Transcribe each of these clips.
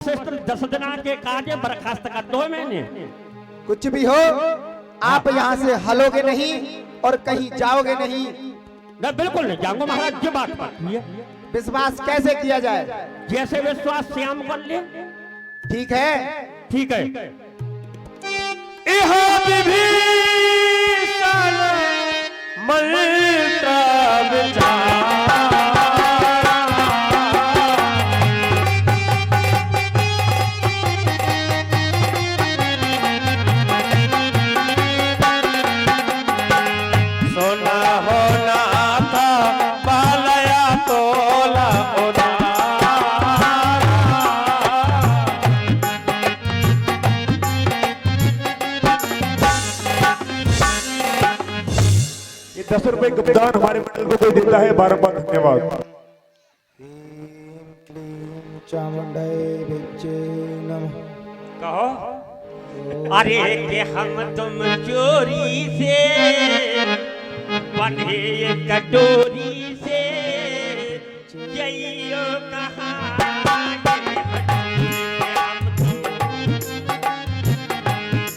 10 दिन के काजे बर्खास्त कर दो मैंने। कुछ भी हो, आप यहाँ से हलोगे नहीं और कहीं जाओगे नहीं। मैं बिल्कुल नहीं जाऊंगा महाराज, ये बात पक्की है। विश्वास कैसे किया जाए? जैसे विश्वास श्याम कर ले। ठीक है, ठीक है। ₹10 का दान हमारे मंडल को कोई देता है, बारंबार धन्यवाद। चामुंडाई बिच्चे नमः। कहो अरे के हम तुम चोरी से बने कटोरी से जइयो कहाँ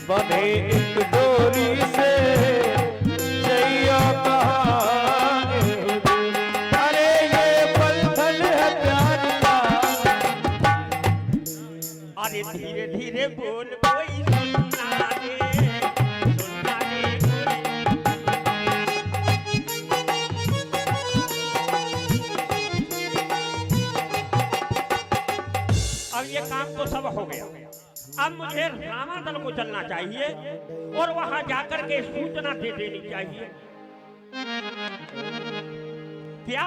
बने एक डोरी से जइयो कहाँ। अरे ये बंधन है प्यार का। अरे धीरे धीरे बोल कोई सुनना दे, सुनना दे अब ये काम तो सब हो गया। अब मुझे रामादल को चलना चाहिए और वहां जाकर के सूचना दे देनी चाहिए। क्या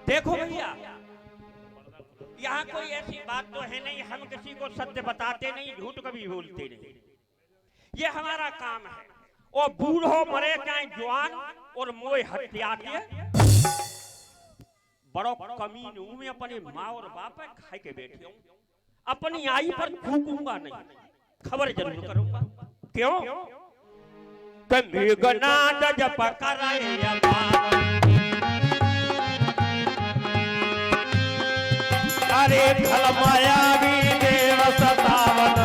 देखो भैया, यहाँ कोई ऐसी बात तो है नहीं, हम किसी को सत्य बताते नहीं, झूठ कभी बोलते नहीं। ये हमारा काम है। और बूढ़ो मरे चाहे जवान और मोए हत्याते बड़ो कमीन हूं मैं, अपने माँ और बाप खाए के बैठे हूं, अपनी आई पर थूकूंगा नहीं, खबर जरूर करूंगा। क्यों? मेघनाद जप अरे ढलमाया भी देव सतावन।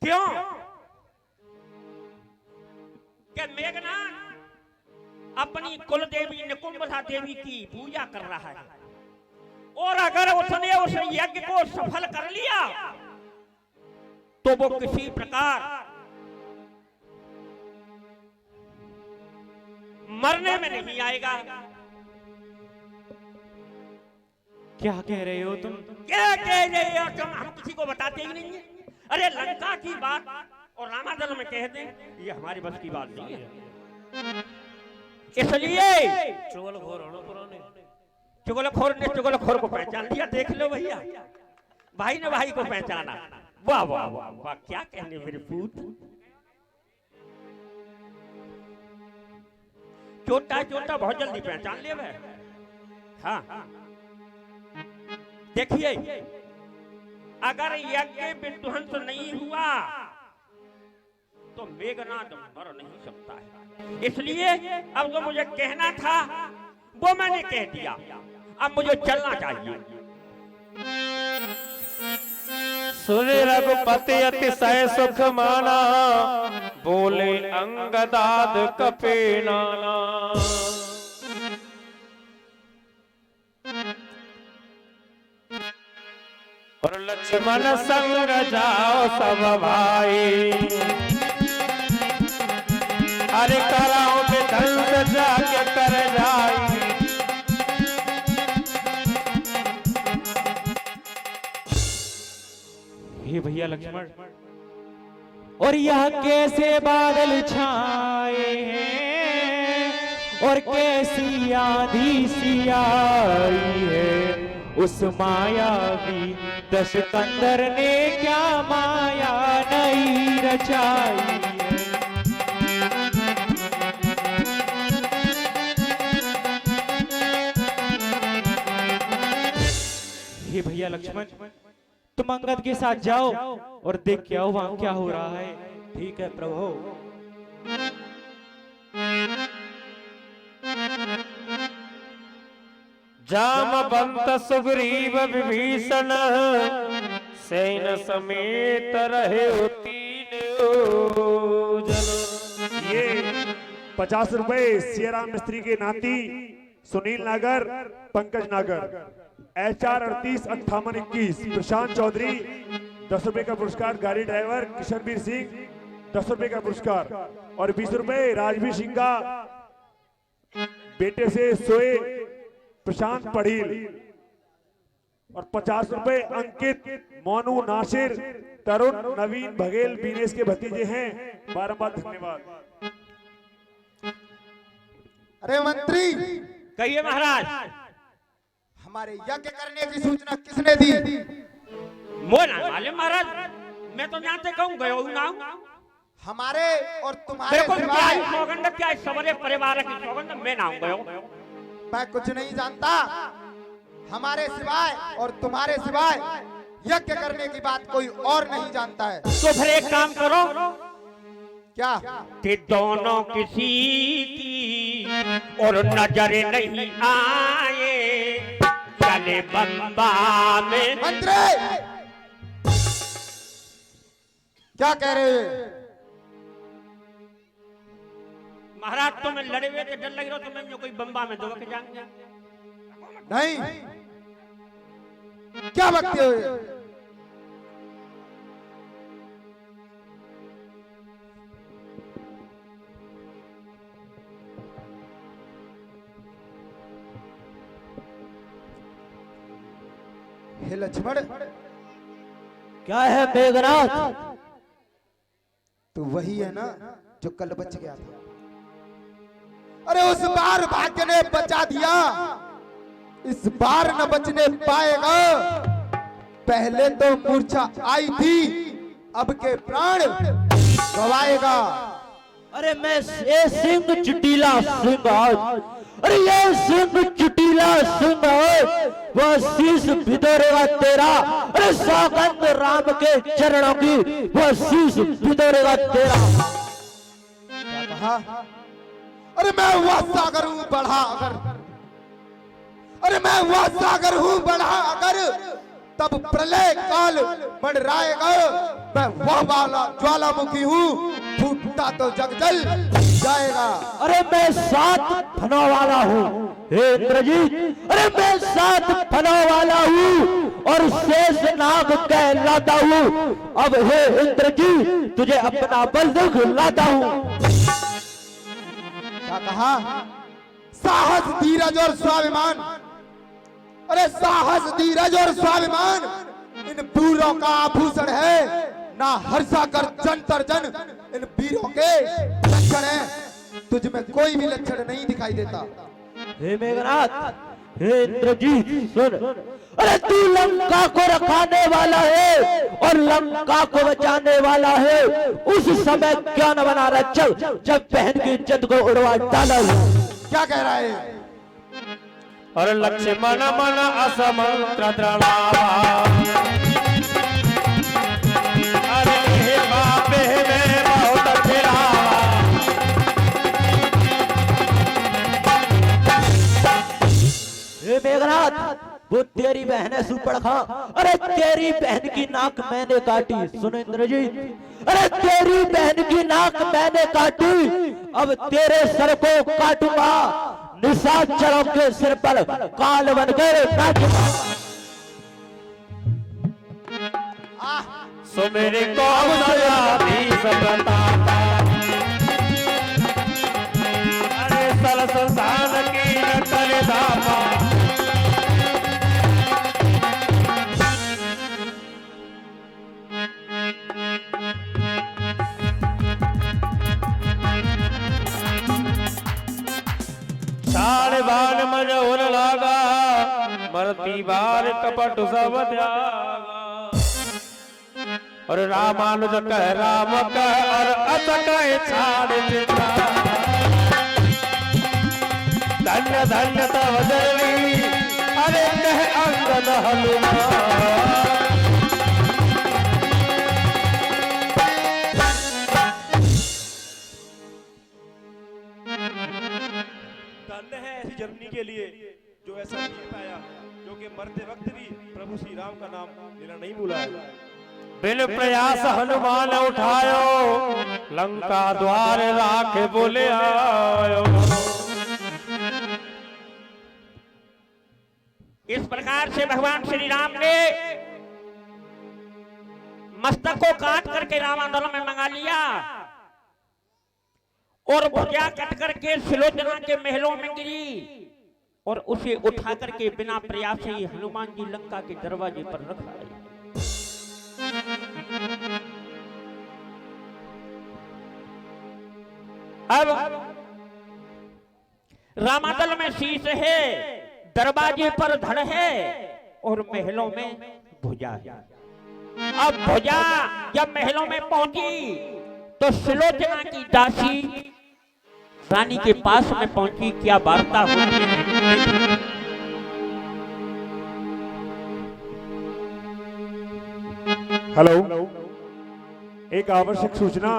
क्यों? कि मेघनाद अपनी कुल देवी निकुंभा देवी की पूजा कर रहा है, और अगर उसने उस यज्ञ को सफल कर लिया तो वो किसी प्रकार मरने में नहीं आएगा। क्या कह रहे हो तुम? क्या कह रहे हो तुम? हम किसी को बताते ही नहीं है। अरे लंका की बात और रामादल में कह दें, ये हमारी बस की बात नहीं है। इसलिए चुगलखोर ने चुगलखोर को पहचान लिया। देख लो भैया, भाई ने भाई को पहचाना। वाह वाह वाह वाह, क्या कहने मेरे पूत। छोटा छोटा बहुत जल्दी पहचान ले भाई। हाँ देखिए, अगर यज्ञ विध्वंस नहीं हुआ तो मेघनाद मर नहीं सकता है। इसलिए अब जो मुझे कहना था वो मैंने कह दिया। अब मुझे चलना चाहिए। सुन रघुपति अतिशय सुख माना, बोले अंगदाद कपे नाना। और लक्ष्मण संग जाओ सब भाई, अरे कराओ विध्वंस जाके कर जाई। हे भैया लक्ष्मण, और यह कैसे बादल छाए हैं, और कैसी आंधी सी आई है उस मायावी दशकंदर ने क्या माया नई रचाई है। हे भैया लक्ष्मण, तुम अंगद के साथ जाओ और देख के आओ वहां क्या हो रहा है। ठीक है प्रभु। जामवंत सुग्रीव विभीषण सैन समेत रहे तीन जन। ये 50 रुपए सियाराम मिस्त्री के नाती सुनील नागर, पंकज नागर, HR 385821 प्रशांत चौधरी 10 रुपए का पुरस्कार, गाड़ी ड्राइवर किशनवीर सिंह 10 रुपए का पुरस्कार, और 20 रुपए राजवीर सिंह का बेटे से सोए प्रशांत पढ़ील, और 50 रुपए अंकित, मोनू, नासिर, तरुण, नवीन, बघेल, बीनेश के भतीजे हैं। बारंबार धन्यवाद। अरे मंत्री, कहिए महाराज। हमारे यज्ञ करने की सूचना किसने दी? मोना वाले महाराज, मैं तो जानते कहूँ गयो ना। हमारे और तुम्हारे देखो क्या सिवाय है सौगंध, क्या है सबरे परिवार की सौगंध, मैं ना गयो। मैं कुछ नहीं जानता। हमारे सिवाय और तुम्हारे सिवाय यज्ञ करने की बात कोई और नहीं जानता है। तो फिर एक काम करो, क्या? कि दोनों किसी की और नजर नहीं आए, चले बंबा में। मंत्री, क्या कह रहे हो? महाराज तुम्हें लड़े हुए थे, डर लग रहा तुम्हें जो कोई बंबा में दो के जाएंगे। नहीं, क्या बकते हो? हे लक्ष्मण, क्या है मेघनाथ? तो वही है ना जो कल बच गया था। अरे उस बार भाग्य ने बचा दिया, इस बार न बचने पाएगा। पहले तो मूर्छा आई थी, अब के प्राण गवाएगा। अरे मैं ये सिंह चुटीला सिंह आज, अरे ये सिंह चुटीला सिंह वह शीश भिदोरेगा तेरा। अरे सौगंध राम के चरणों की वह शीश भिदोरेगा तेरा। क्या कहा? अरे मैं वह सागर हूं बढ़ा अगर, अरे मैं वह सागर हूं बढ़ा अगर, तब प्रलय काल मंडराएगा। मैं वह वाला ज्वालामुखी हूं, फूटता तो जग जल जाएगा। अरे मैं 7 फनों वाला हूँ हे इंद्रजीत। अरे मैं 7 फनों वाला हूँ और शेष नाग कहलाता हूँ। अब हे इंद्रजीत तुझे अपना बल दिखलाता हूँ। क्या कहा? साहस, धीरज और स्वाभिमान। अरे साहस, धीरज और स्वाभिमान इन वीरों का आभूषण है, ना हर्षा कर जन तर जन इन वीरों के लक्षण है। तुझ में कोई भी लक्षण नहीं दिखाई देता। हे मेघनाथ, हे इंद्रजीत सुन। अरे तू लंका को रखाने वाला है और लंका को बचाने वाला है। उस समय क्या न बना रहा जब बहन की इज्जत को उड़वा डाला। क्या कह रहा है? और लक्ष्मण मन असमंत्र द्रणावा, अरे हे बापे में बहुत फिरावा। हे मेघनाथ, वो तेरी बहन है सुपड़खा। अरे तेरी बहन की नाक मैंने काटी। सुनो इंद्रजीत, अरे तेरी बहन की नाक मैंने काटी, अब तेरे सर को काटूंगा। निशाचरों के सिर पर काल बनकर नाचूंगा। सो मेरे को सजा भी सबता, अरे सल संसार की नटल दामा। समझ और लागा, मरती बार कपट सब त्यागा। और रामानुज कह राम कह और अत कह छाड़ चिता। धन्य धन्य तव जननी अरे कह अंगद हनुमान। धन्य है ऐसी जननी के लिए जो ऐसा नहीं पाया, जो कि मरते वक्त भी प्रभु श्री राम का नाम लेना नहीं भूला है। बिन प्रयास हनुमान उठायो, लंका द्वार राख बोले आयो। इस प्रकार से भगवान श्री राम ने मस्तक को काट करके रावण में मंगा लिया और भुजा कट करके सुलोचना के महलों में गिरी और उसे उठा करके बिना प्रयास से ही हनुमान जी लंका के दरवाजे पर रख आए। अब रामादल में शीश है, दरवाजे पर धड़ है और महलों में भुजा है। अब भुजा जब महलों में पहुंची तो सुलोचना की दासी रानी के पास में पहुंची। क्या वार्ता होती है? हेलो, एक आवश्यक सूचना।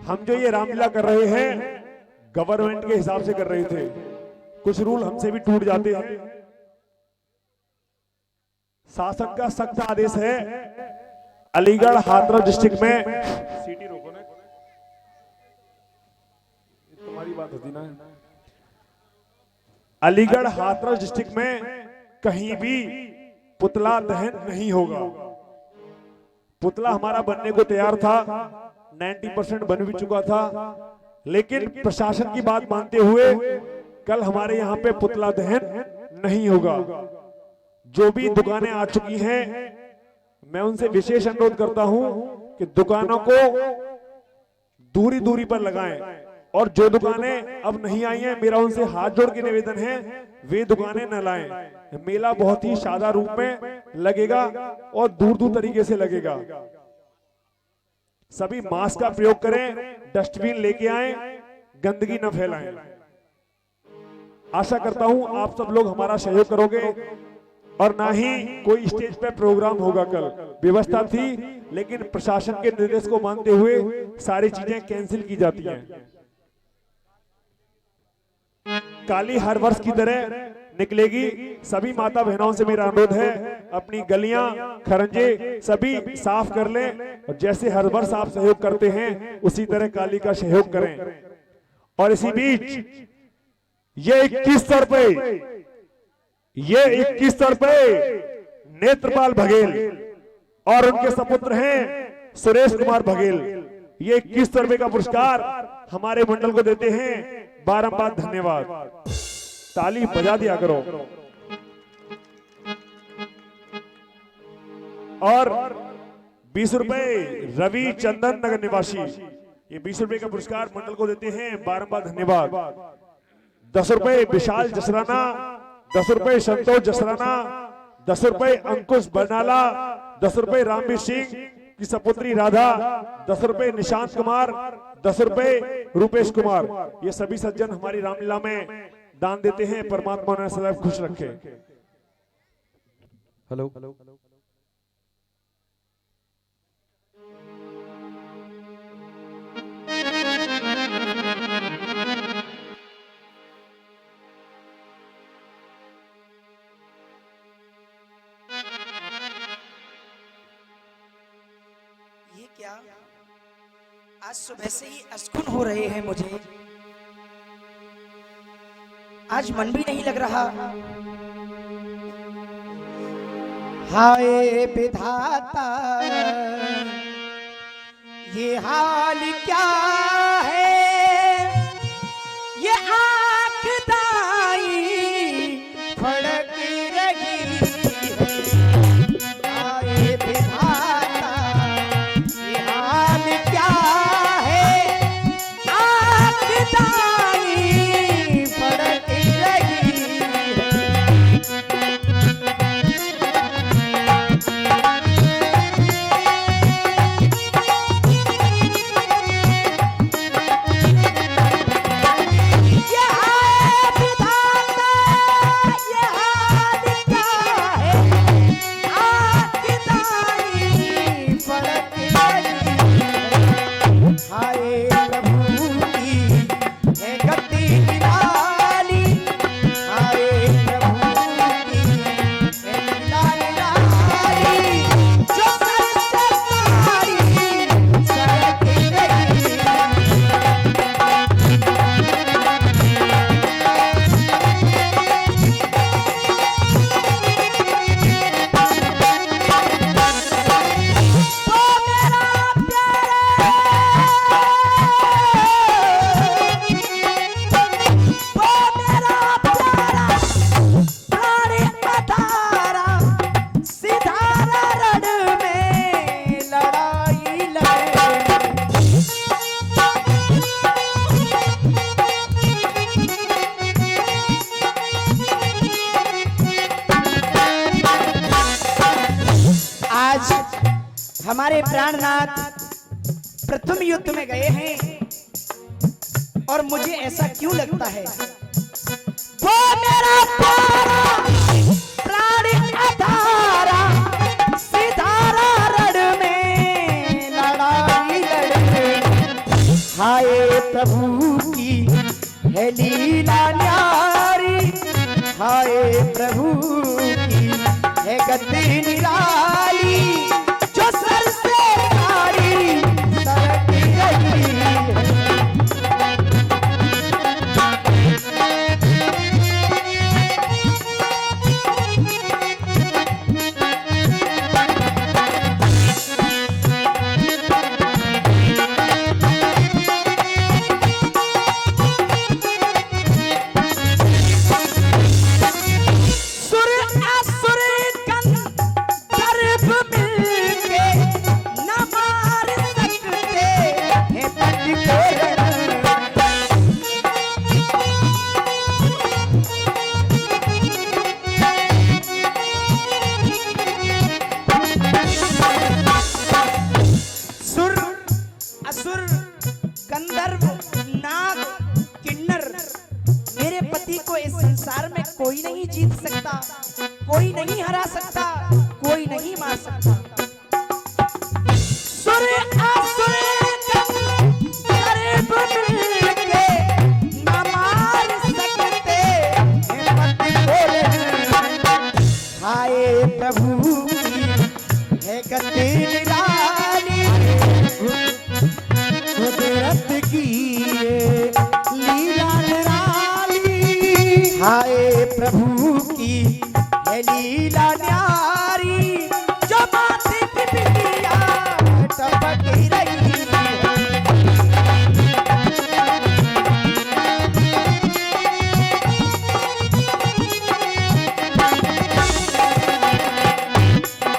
हम जो ये रामलीला कर रहे हैं गवर्नमेंट के हिसाब से कर रहे थे, कुछ रूल हमसे भी टूट जाते हैं। शासन का सख्त आदेश है, अलीगढ़ हाथरस डिस्ट्रिक्ट में सीटी रोको ना, तुम्हारी बात होती ना। अलीगढ़ हाथरस डिस्ट्रिक्ट में कहीं भी पुतला दहन नहीं होगा। पुतला हमारा बनने को तैयार था, 90% बन भी चुका था, लेकिन प्रशासन की बात मानते हुए कल हमारे यहाँ पे पुतला दहन नहीं होगा। जो भी दुकानें आ चुकी हैं, मैं उनसे विशेष अनुरोध करता हूं कि दुकानों को दूरी दूरी पर लगाएं, और जो दुकानें अब नहीं आई हैं, मेरा उनसे हाथ जोड़ के निवेदन है वे दुकानें न लाएं। मेला बहुत ही शानदार रूप में लगेगा और दूर दूर तरीके से लगेगा। सभी मास्क का प्रयोग करें, डस्टबिन लेके आएं, गंदगी न फैलाएं। आशा करता हूं आप सब लोग हमारा सहयोग करोगे, और ना ही कोई स्टेज पे प्रोग्राम होगा। कल व्यवस्था थी, लेकिन प्रशासन के निर्देश को मानते हुए सारी चीजें कैंसिल की जाती हैं। काली हर वर्ष की तरह निकलेगी। सभी माता बहनों से मेरा अनुरोध है, अपनी गलियां खरंजे सभी साफ कर लें, और जैसे हर वर्ष आप सहयोग करते हैं उसी तरह काली का सहयोग करें। और इसी बीच ये 2100 रुपए, ये 2100 रुपए नेत्रपाल बघेल और उनके सपुत्र हैं सुरेश कुमार बघेल, ये 2100 रुपए का पुरस्कार हमारे मंडल को देते हैं। बारंबार धन्यवाद, ताली बजा दिया करो। और 20 रुपए रवि चंदन नगर निवासी, ये 20 रुपए का पुरस्कार मंडल को देते हैं। बारंबार धन्यवाद। 10 रुपए विशाल जसराना, 10 रुपए संतोष जसराना, 10 रुपए अंकुश बरनाला, 10 रुपए रामवीर सिंह की सपुत्री राधा, 10 रुपए निशांत कुमार, 10 रुपए रूपेश कुमार। ये सभी सज्जन हमारी रामलीला में दान देते हैं। परमात्मा उन्हें सदैव खुश रखे। हेलो, ये क्या, आज सुबह से ही अस्कुन हो रहे हैं मुझे, आज मन भी नहीं लग रहा। हाय विधाता, ये हाल क्या है, ये आँख दाई फड़क रही है। हाय विधाता, ये हाल क्या है, आँख दाई फड़क हमारे प्राणनाथ प्रथम युद्ध में गए हैं और मुझे ऐसा क्यों लगता है वो मेरा प्यारा प्राण अधारा सितारा रण में लड़ाई लड़े हाय प्रभु की है लीला न्यारी हाय प्रभु की है गति निराली जो सर से तारी सरक रही है कोई नहीं जीत सकता, कोई नहीं हरा सकता, कोई नहीं मार सकता। सुर असुर करीब मिलके न मार सकते हिम्मत बोले हाय प्रभु की है गति निराली कुदरत की लीला निराली हाय प्रभु की है लीला न्यारी जो माथे पे बिटिया टपक रही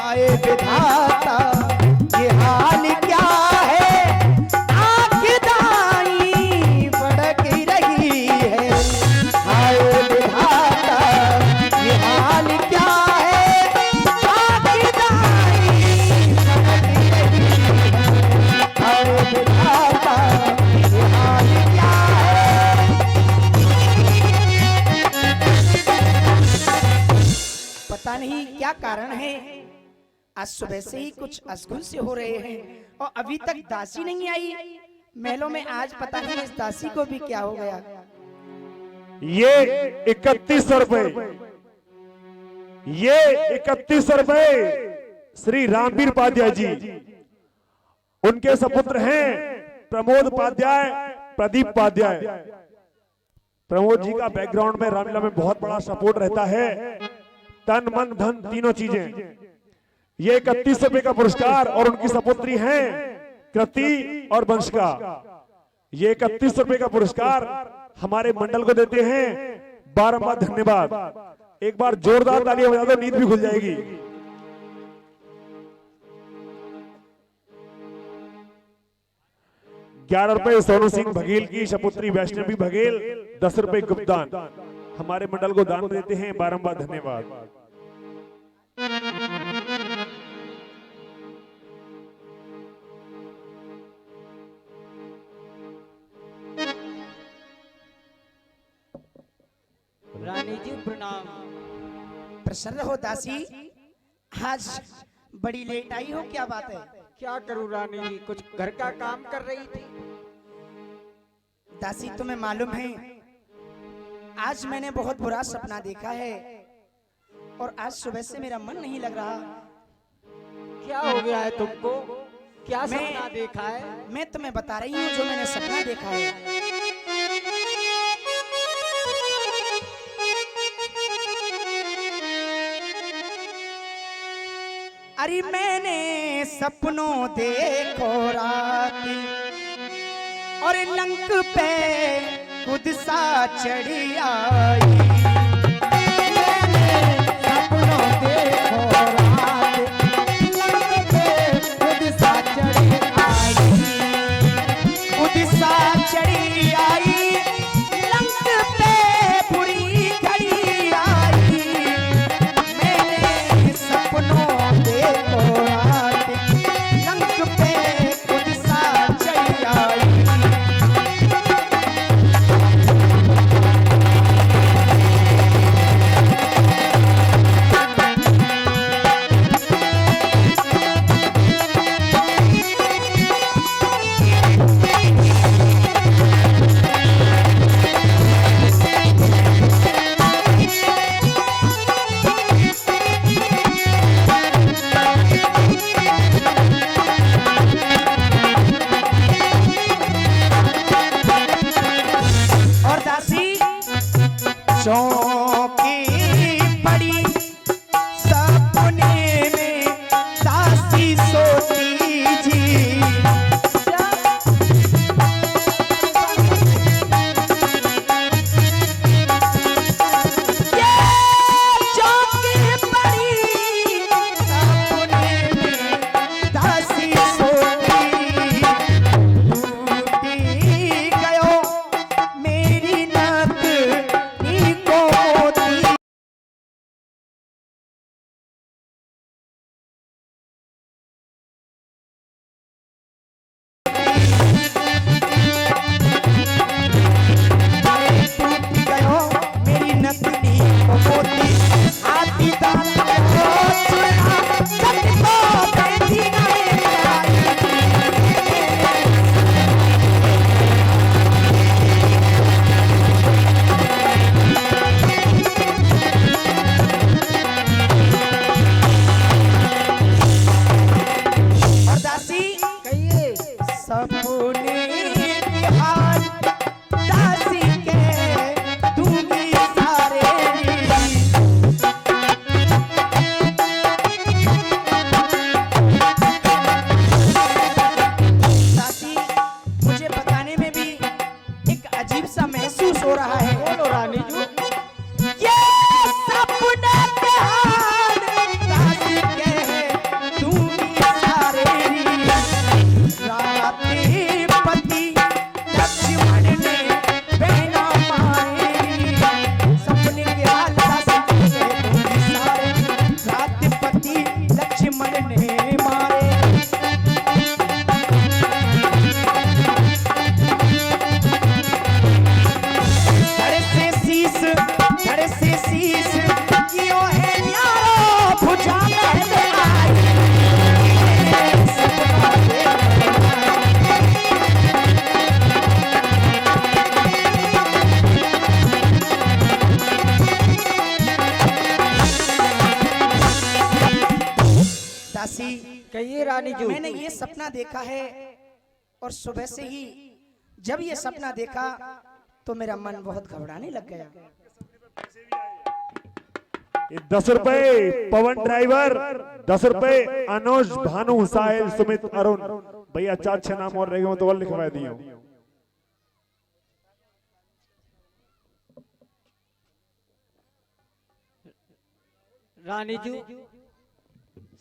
आए विधाता ये हाल क्या है आँख दाई भड़क रही है आए विधाता ये हाल क्या है आँख दाई भड़क रही है आए विधाता ये हाल क्या है। पता नहीं क्या कारण है आज सुबह से ही कुछ अशगुन से हो रहे हैं और अभी तक दासी नहीं आई महलों में। आज पता नहीं इस दासी को भी क्या हो गया। ये 3100 रुपए, ये 3100 रुपए श्री रामवीर उपाध्याय जी, उनके सपुत्र हैं प्रमोद उपाध्याय, प्रदीप उपाध्याय। प्रमोद जी का बैकग्राउंड में रामलीला में बहुत बड़ा सपोर्ट रहता है, तन मन धन तीनों चीजें। ये 3100 रुपए का पुरस्कार और उनकी सपुत्री हैं कृति और वंशिका। ये 3100 रुपए का पुरस्कार हमारे मंडल को देते हैं। बारंबार धन्यवाद। एक बार जोरदार तालियां बजा दो, नींद भी खुल जाएगी। 11 रुपए सोनू सिंह बघेल की सपुत्री वैष्णवी बघेल, 10 रुपए गुप्तदान हमारे मंडल को दान देते हैं। बारंबार धन्यवाद। रानी जी प्रणाम। प्रसन्न हो दासी, आज बड़ी लेट आई हो, क्या बात है? क्या करूं रानी जी, कुछ घर का काम कर रही थी। दासी तुम्हें मालूम है आज मैंने बहुत बुरा सपना देखा है और आज सुबह से मेरा मन नहीं लग रहा। क्या हो गया है तुमको, क्या मैं- सपना देखा है? मैं तुम्हें बता रही हूँ जो मैंने सपना देखा है। अरे मैंने सपनों देखो रात और लंक पे खुद सा चढ़ी आई। मैंने सपनों देखो रात लंक पे खुद सा चढ़ी आई, खुद सा चढ़ी आई लंक पे बुरी घड़ी आई। मैंने सपनों देखो रात लंक चौकी पड़ी सपने में दासी सोती जी ये चौकी पड़ी सपने में दासी सोती टूटी गयो मेरी नाक नी को मोती टूट गयो मेरी नथनी को मोती हाथी दांत को चुरा सत को बेटी नहीं और दासी कहिए सपने बिहार दासी के दूंगी सारे दासी मुझे बताने में भी एक अजीब सा महसूस हो रहा है बोलो रानी जी ये सपने बिहार दासी के दूंगी सारे राती पति लक्ष्मण ने बहना मारी सपने के हाल दासी के दूंगी सारे रात पति लक्ष्मण ने मारे धड़ से शीश कियो है न्यारो भुजा पहले आई सपना दासी कहिए रानी जी। मैंने ये सपना देखा है और सुबह से ही जब ये सपना देखा तो मेरा मन बहुत घबराने लग गया 10 रुपए पवन ड्राइवर, 10 रुपए अनुज, भानु, साहिल, सुमित, अरुण। भैया 4-6 नाम और रह गए तो और लिखवा दिए। रानी जी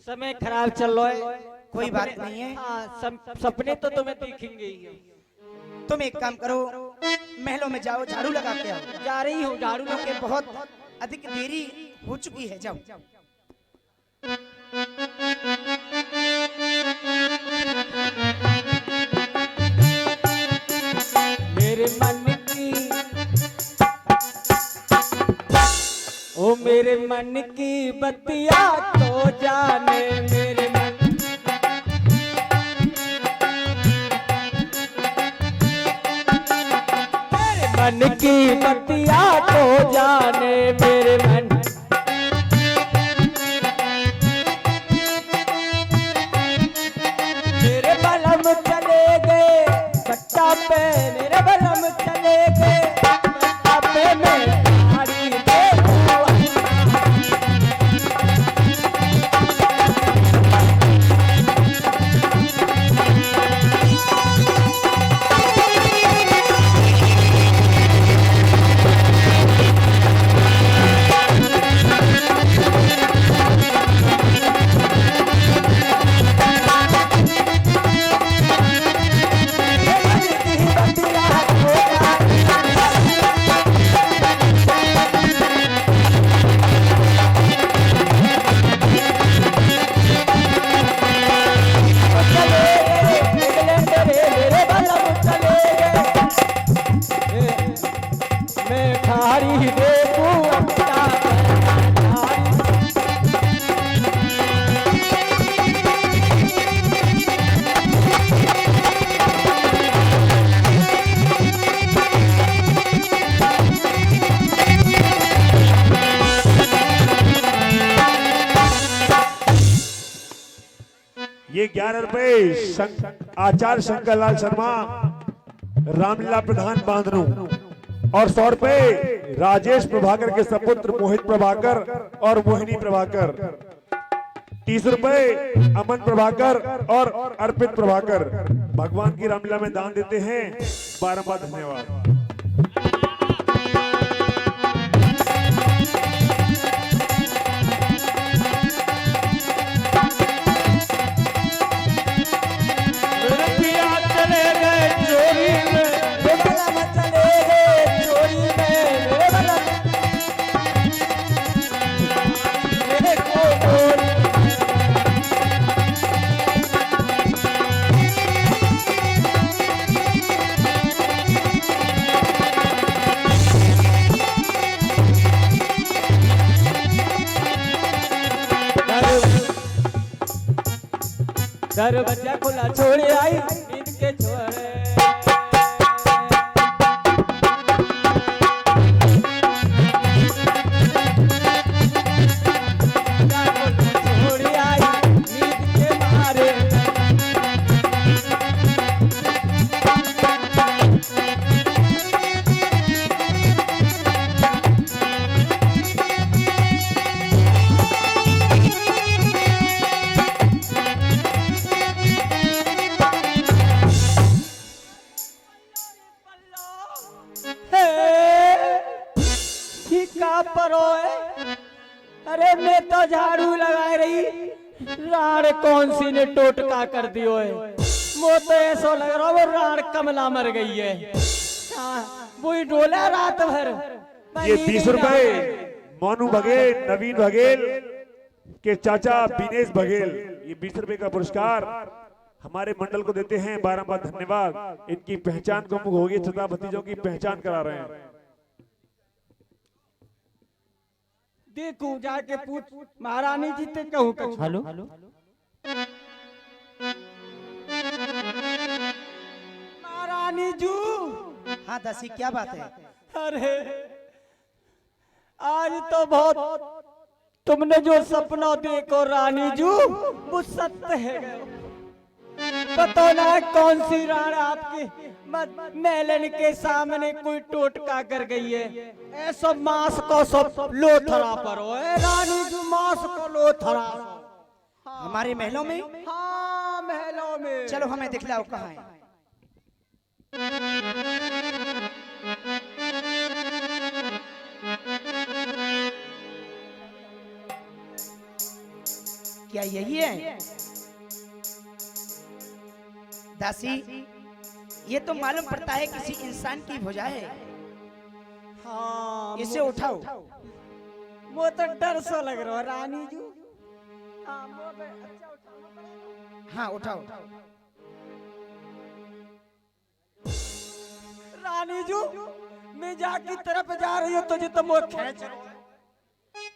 समय खराब चल रहा है। कोई बात नहीं है हाँ, सपने तो तुम्हें दिखेंगे ही। तुम एक काम करो महलों में जाओ झाड़ू लगा के आओ जा रही हूँ झाड़ू लगा क्योंकि बहुत अधिक देरी हो चुकी है जाओ मेरे मन की ओ मेरे मन की बतिया तो जाने मेरे मन मन की बतिया तो जाने मेरे मन मेरे बलम चले गए कट्टा पे मेरे बलम चले गए कट्टा पे मैं साड़ी देखूं ये 11 रुपए आचार्य शंकर लाल शर्मा, रामलीला प्रधान बांधनु और 100 रुपए राजेश प्रभाकर के सपुत्र मोहित प्रभाकर और मोहिनी प्रभाकर। 30 रुपए अमन प्रभाकर और अर्पित प्रभाकर भगवान की रामलीला में दान देते हैं। बारंबार धन्यवाद। चले गए चोरी में, बलम चले गए चोरी में, मेरे बलम मेरे को बोल। दरवाजा खुला छोड़े आई इनके छोड़े, छोड़े आई नींद के मारे। का परोए, अरे मैं तो झाड़ू लगा रही, राड़ कौन सी ने टोटका कर दियो है। वो तो ऐसा लग रहा वो राड़ कमला मर गई है। वही डोला रात भर। ये 20 रुपए मोनू बघेल, नवीन बघेल के चाचा बिनेश बघेल, ये 20 रुपए का पुरस्कार हमारे मंडल को देते हैं। बारंबार धन्यवाद। इनकी पहचान गुम हो गई, छठा भतीजों की पहचान करा रहे हैं। देखूं जाके पूछ महारानी जी ते कहूं कछ। हेलो महारानी जू। हाँ दासी क्या बात है? अरे आज तो बहुत तुमने जो सपना देखो रानी जू वो सत्य है। पता ना कौन सी राण आपकी मेलन के सामने कोई टोटका कर गई है। ऐसा मांस को सब लोथरा पर हो रानी जू, मांस को लोथरा हमारे महलों में? हाँ महलों में। चलो हमें दिखलाओ कहाँ है। क्या यही है दासी? ये तो मालूम पड़ता है किसी इंसान की भुजा है। हाँ इसे उठाओ। वो तो डर सा लग रहा है रानी जू। हाँ वो अच्छा उठाना पड़ेगा। हाँ उठाओ। रानी जू मैं जाकी तरफ जा रही हूँ तुझे तो मोह खींच रहा है।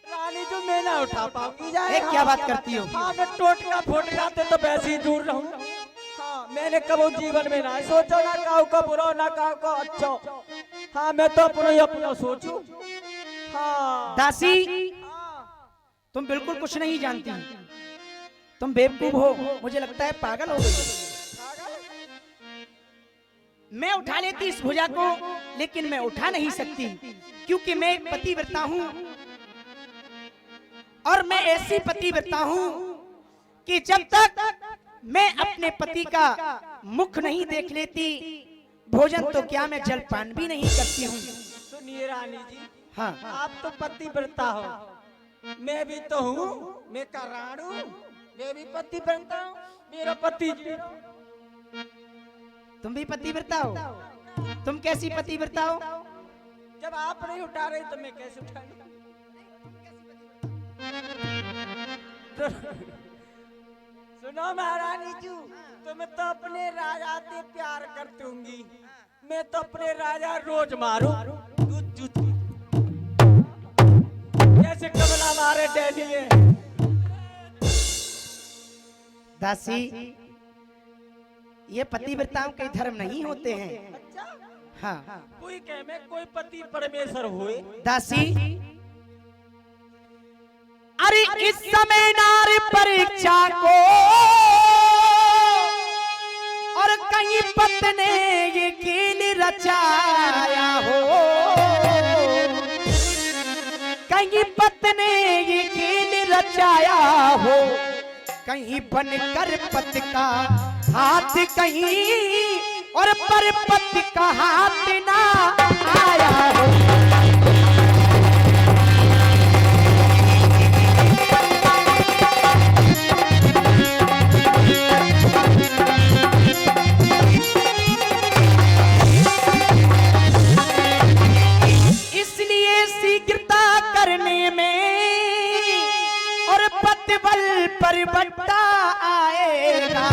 रानी जू मैं ना उठा पाऊंगी। जाए क्या बात करती हो? हाँ मैं टोटका फोट जाते तो वैसे ही दूर रहूंगा। हाँ मैंने कबो जीवन में ना सोचो ना काऊ का बुरा ना काऊ का अच्छा। हाँ मैं तो अपना ही अपना सोचूं। हाँ दासी तुम बिल्कुल कुछ नहीं जानती, तुम बेवकूफ हो। मुझे लगता है पागल हो गई। मैं उठा लेती इस भुजा को, लेकिन मैं उठा नहीं सकती क्योंकि मैं एक पतिव्रता हूं। और मैं ऐसी पतिव्रता हूं कि जब तक मैं अपने पति का मुख नहीं देख लेती, भोजन तो क्या मैं जलपान भी नहीं करती हूँ। सुनिए रानी जी। हाँ आप तो पतिव्रता हो, मैं भी तो हूँ। मैं का राणू, मैं भी पतिव्रता हूँ। मेरा पति जी। तुम भी पतिव्रता हो? तुम कैसी पतिव्रता हो? जब आप नहीं उठा रहे तो मैं कैसे उठा लूं? सुनो महारानी जी, तुम तो अपने राजा से प्यार करती होंगी। मैं तो अपने राजा रोज मारू जैसे कमला मारे डैडी है। दासी ये पतिव्रताओं के धर्म नहीं होते हैं। अच्छा हाँ कोई कह में कोई पति परमेश्वर हुए। दासी अरे इस समय नारी परीक्षा को और कहीं पत ने ये कील रचाया हो, कहीं पत ने ये कील रचाया हो, कहीं बनकर पत का हाथ कहीं और पर पत का हाथ ना आया हो। इसलिए शीघ्रता करने में और पतबल पर बट्टा आएगा,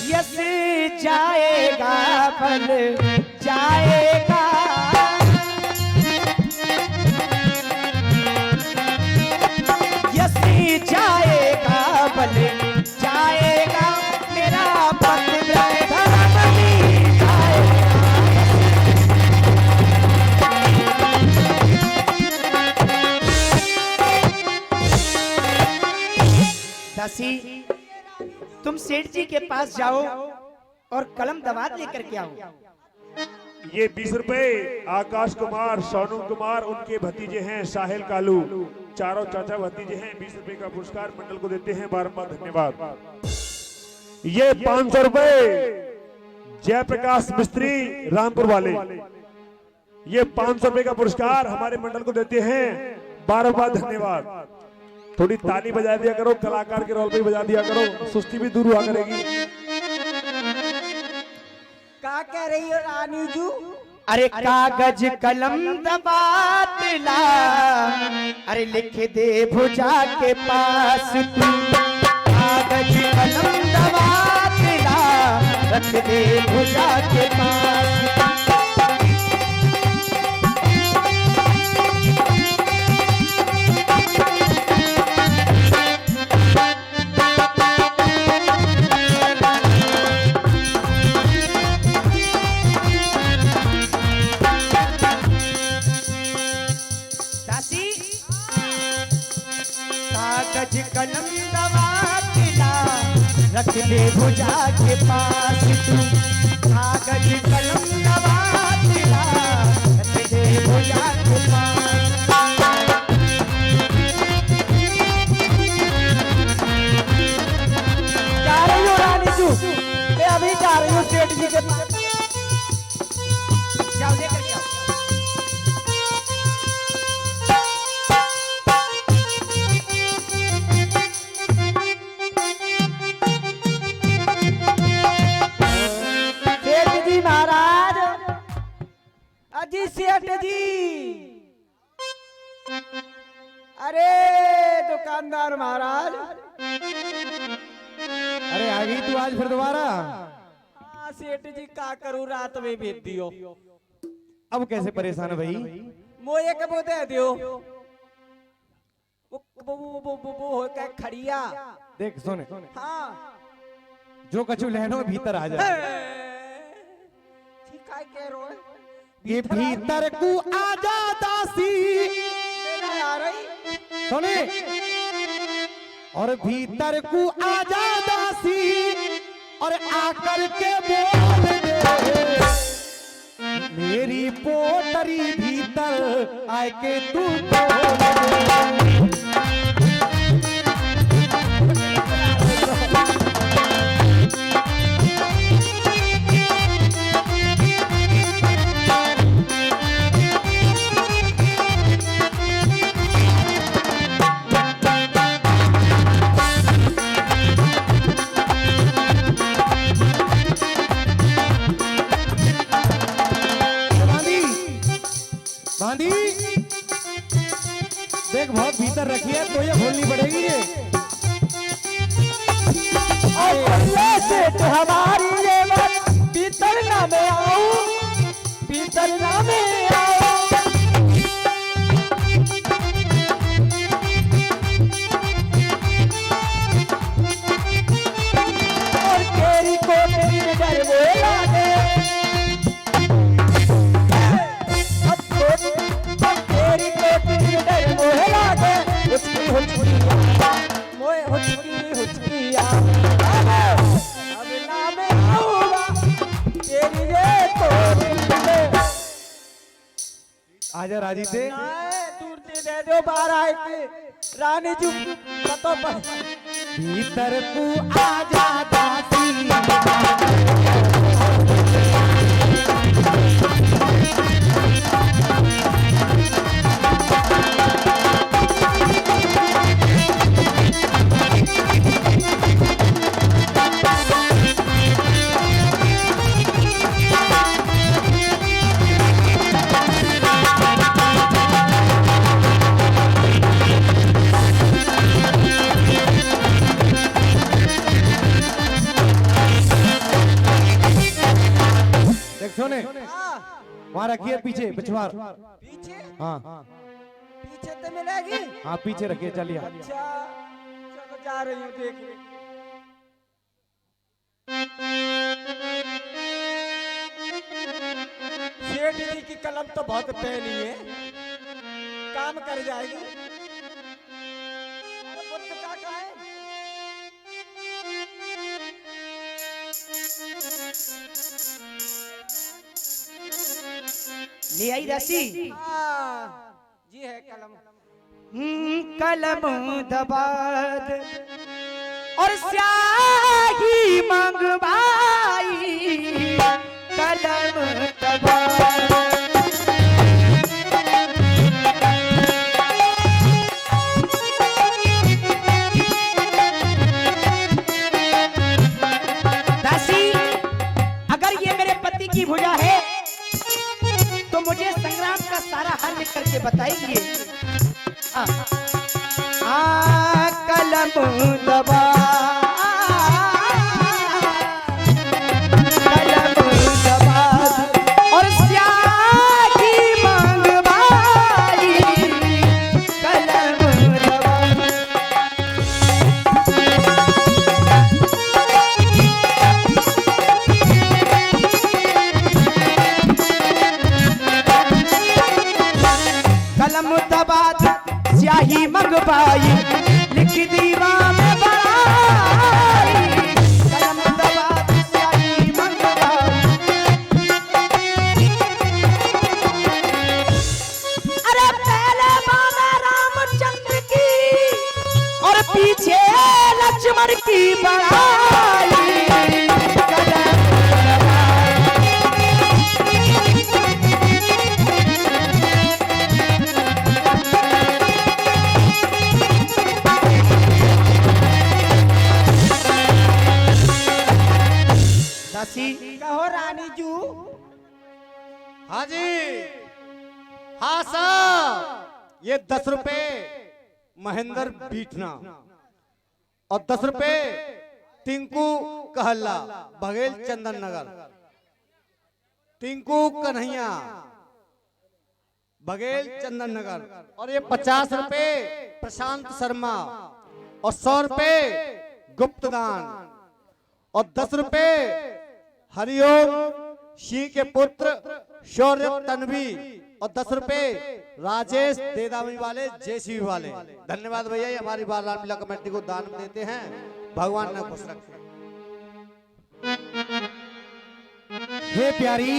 यस जाएगा बल जाएगा। यस जाएगा बल जाएगा, मेरा पतबल धर्म जाएगा। दासी, तुम सेठ जी के पास जाओ और कलम दवात लेकर के आओ। ये 20 रुपए आकाश कुमार, सोनू कुमार, उनके भतीजे हैं साहिल कालू, चारों चाचा भतीजे हैं। 20 रुपए का पुरस्कार मंडल को देते हैं, बारंबार धन्यवाद। ये 500 रुपए जयप्रकाश मिस्त्री रामपुर वाले, ये 500 रुपए का पुरस्कार हमारे मंडल को देते हैं, बारंबार धन्यवाद। थोड़ी ताली बजा दिया करो, कलाकार के रोल पे बजा दिया करो, सुस्ती भी दूर हुआ करेगी। क्या कह रही हो रानी जू? अरे कागज कलम दबात ला, अरे लिख दे भुजा के पास तू। कागज कलम दबात ला, रख दे भुजा के पास। कागज कलम दवात ला, रख दे भुजा के पास तू। कागज कलम दवात ला, रख दे भुजा के पास। जा रही हो रानी जू? मैं अभी जा रही हूँ सेठ जी के पास। जाओ लेकर के आओ। सेठ जी महाराज, अजी सेठ जी, अरे दुकानदार महाराज। अरे आ गई तू आज फिर दोबारा? हाँ सेठ जी, का करूँ, रात में भेज दियो। अब कैसे परेशान है भाई? मोये के वो दे दियो, वो क्या खड़िया। देख सुन, हाँ जो कछु लहनो भीतर आ जाए। ठीक है, कह रहे हो ये भीतर को आजा दासी, मेरा आ रही। सुने, और भीतर को आजा दासी, और आकर के बोल दे मेरी पोटरी भीतर आए के तू बोल दे। बांधी देख, बहुत भीतर रखी है तो ये खोलनी पड़ेगी। ये सेठ हमारी ये बात पीतल ना में आओ, पीतल ना में आओ। और तेरी कोठरी में डर वो लागे, तेरी कोठरी में डर वो लागे। हुचकी हुचकिया, मोए हुचकी हुचकिया, अब ना में आऊंगा। आजा राजी से दूर से दे दो बाहर आए के रानी जी पतो पर भीतर तू आजा दासी सुने वहाँ रखिए पीछे पिछवाड़ पीछे हाँ पीछे तो मिलेगी। हाँ पीछे रखिए चलिए अच्छा चलो जा रही हूँ देखने। सेठ जी की कलम तो बहुत पहली है, काम कर जाएगी। अरे बुद्ध काका है। ले आई दासी। जी है कलम। कलम दबा दे और स्याही मंगवाई, कलम दबा दासी। अगर ये मेरे पति की भुजा है तो मुझे संग्राम का सारा हल लिख करके बताइए। कलम दबा कलम दबा और स्याही मंगवाई, कलम दबा। कलम दबा स्याही मंगवाई, लिख दीवा में बढ़ाई, कलम दबा स्याही मंगवाई। अरे पहले माना रामचंद्र की और पीछे लक्ष्मण की बढ़ाई, कलम दासी। कहो रानी जू। हाँ जी हाँ साहब ये 10 रुपए महेंद्र बीठना और 10 रुपए टिंकू कहला बघेल चंदन नगर, टिंकू कन्हैया बघेल चंदन नगर, और ये 50 रुपए प्रशांत शर्मा और 100 रुपए गुप्तदान और 10 रुपए हरिओम सिंह के पुत्र शौर्य तन्वी और 10 रुपए राजेश देदामी वाले जेसीबी वाले। धन्यवाद भैया, ये हमारी बाल रामलीला कमेटी को दान में देते हैं, भगवान ने खुश रखे। हे प्यारी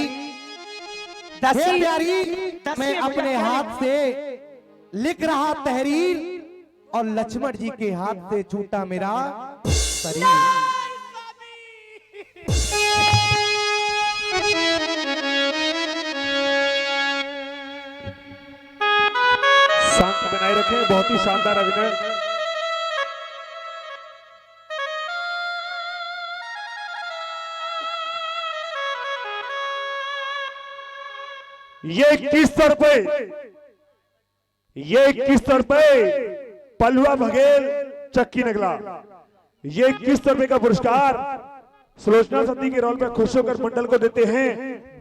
दासी, प्यारी दासी मैं अपने हाथ से लिख रहा तहरीर और लक्ष्मण जी के हाथ से छूटा मेरा शरीर। शांत बनाए रखें, बहुत ही शानदार अभिनय। ये 2100 रुपए, ये 2100 रुपए पलुआ बघेल चक्की नगला, ये 2100 रुपए का पुरस्कार सुलोचना सती के रोल में खुश होकर मंडल को देते हैं।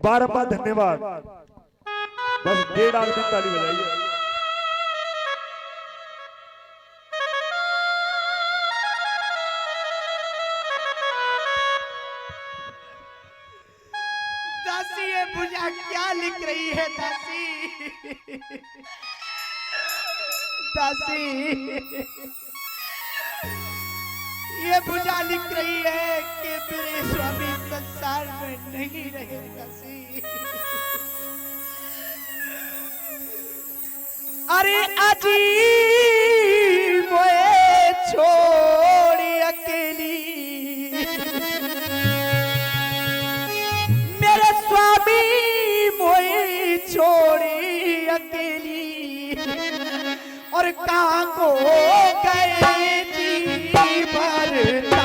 बार-बार धन्यवाद। बस 1.5 आदमी ताली बजाइए। दासी ये भुजा क्या लिख रही है दासी? दासी ये भुजा लिख रही है कि मेरे स्वामी संसार में नहीं रहे। दासी अरे अजी मोए छोड़ी अकेली मेरे स्वामी मोए छोड़ी अकेली और कहाँ को गए जी भरता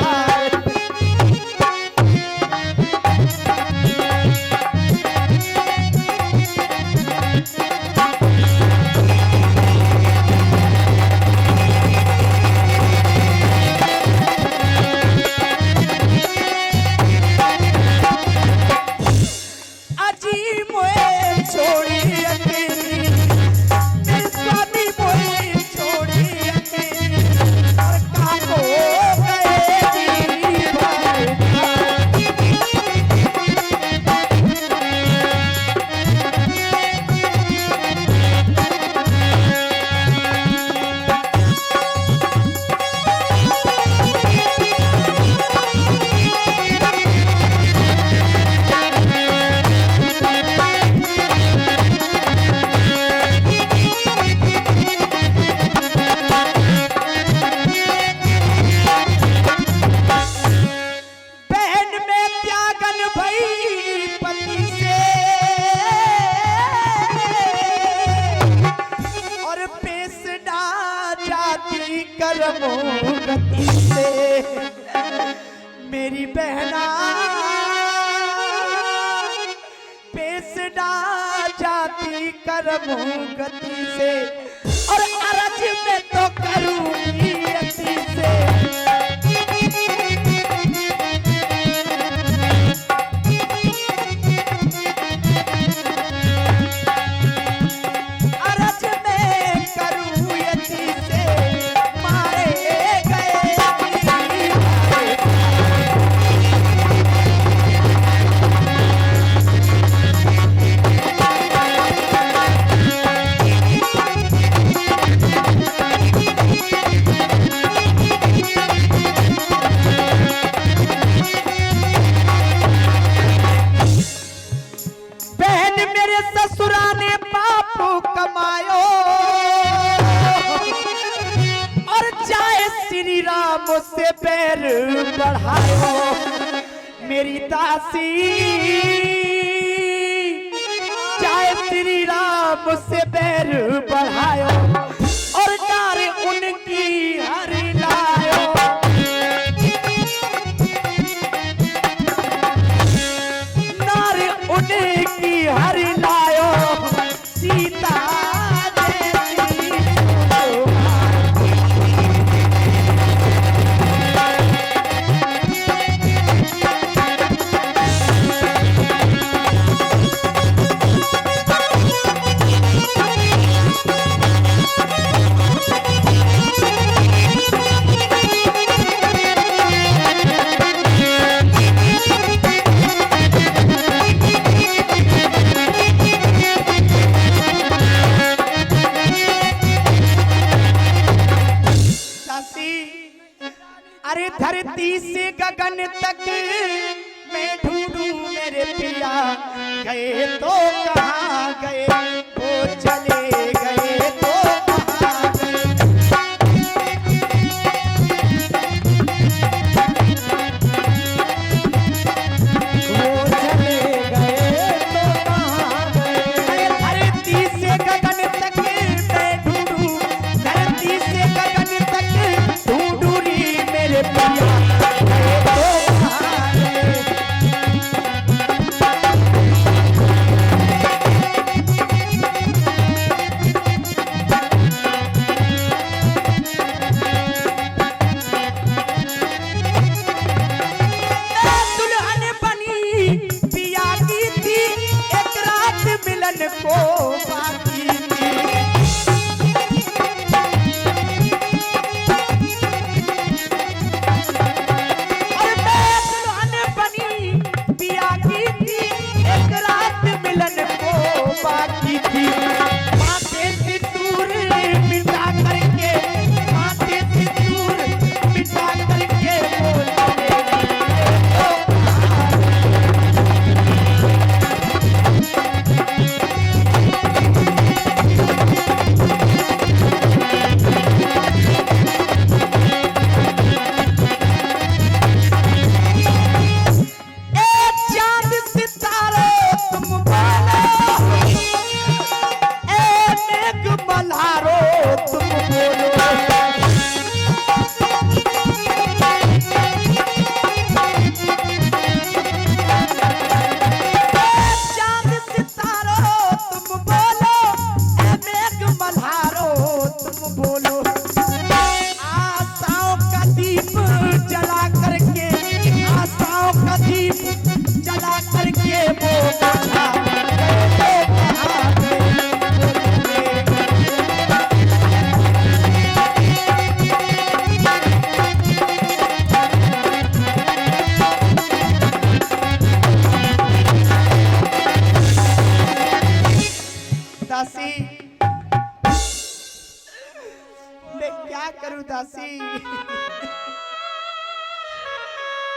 गति से मेरी बहना पेशडा जाती करमू गति से और अरज में तो करूंगी अति से मुझसे पैर बढ़ायो मेरी दासी चाहे श्री राम मुझसे पैर बढ़ायो और नारे उनकी हरि लायो नारे उनकी हरि लायो सीता धरती से गगन तक मैं ढूंढूं मेरे पिया गए तो कहाँ गए वो चले गए तो कहाँ गए वो चले गए तो कहाँ गए धरती से गगन तक मैं ढूंढूं धरती से गगन तक ढूंढूं मेरे पिया मैं क्या करूं दासी?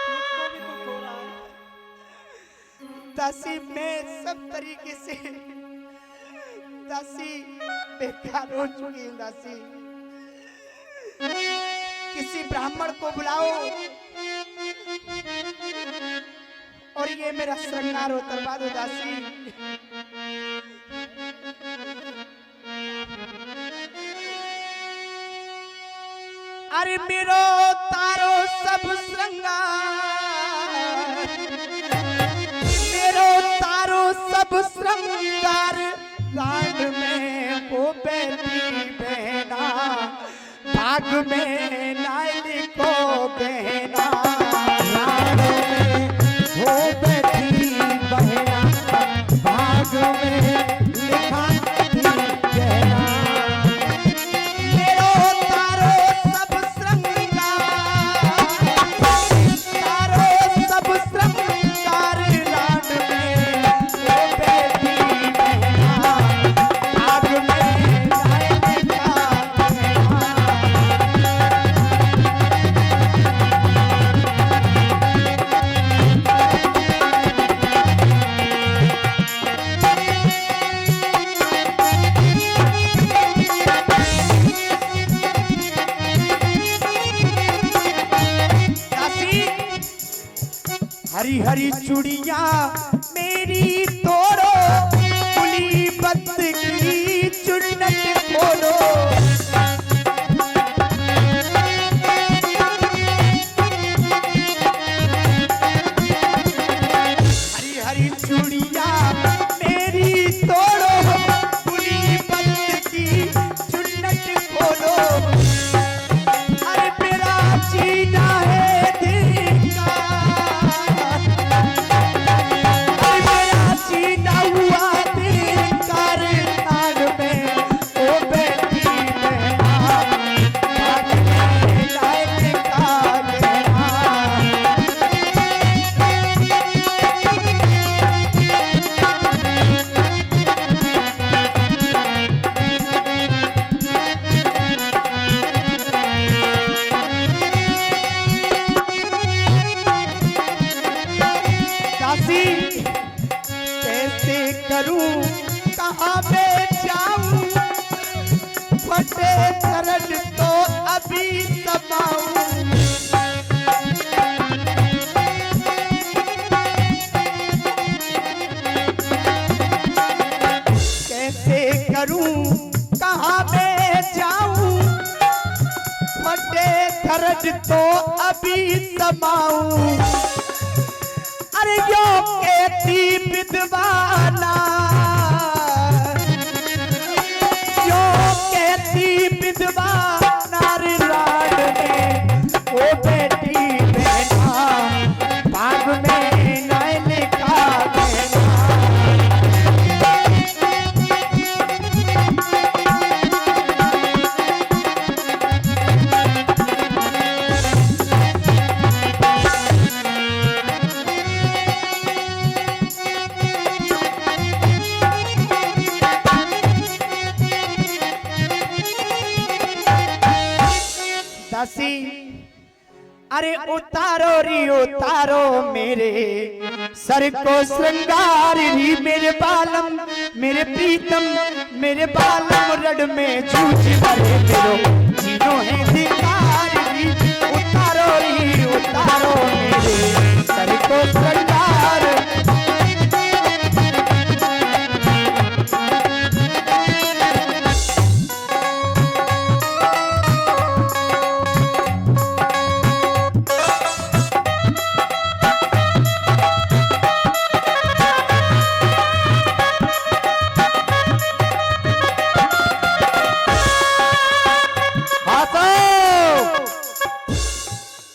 मुझको भी दुख हो रहा है। दासी मैं सब तरीके से दासी बेकार हो चुकी हूँ दासी। किसी ब्राह्मण को बुलाओ और ये मेरा श्रृंगार उतरवा दो दासी। अरे मेरो तारो सब श्रृंगार, मेरो तारो सब श्रृंगार लाड में हो बैठी बहना, भाग में नायली को बहना, लाड में हो बैठी बहना, भाग में लिखा कहना। मेरो तारो सब श्रृंगार, तारो सब श्रृंगार लाड में हो बैठी बहना, भाग में नायली का कहना। दासी हरी हरी चूड़िया मेरी तोड़ो, कुली बत्त की चुन्नट खोलो। हरी हरी चूड़िया मेरी तोड़ो, कुली बत्त की चुन्नट खोलो। अरे मेरा जीना है दिल का, अरे मेरा जीना हुआ दिल का नाग में ओ बैठी बहना, भाग में लायक का कहना। दासी कैसे करूं कहाँ मैं जाऊं, फटे चरण तो अभी समाऊं। कैसे करूं कहाँ मैं जाऊं, फटे चरण तो अभी समाऊं। अरे यो कहती विद्वाना, यो कहती विद्वाना रे लाड में ओ बेटी बहना, भाग में नायले का कहना। दासी अरे उतारो री उतारो मेरे सर को श्रृंगार री, मेरे बालम मेरे प्रीतम मेरे बालम रड में जूझ भरे मेरो जीनो है धिकार री। उतारो री उतारो मेरे सर को श्रृंगार।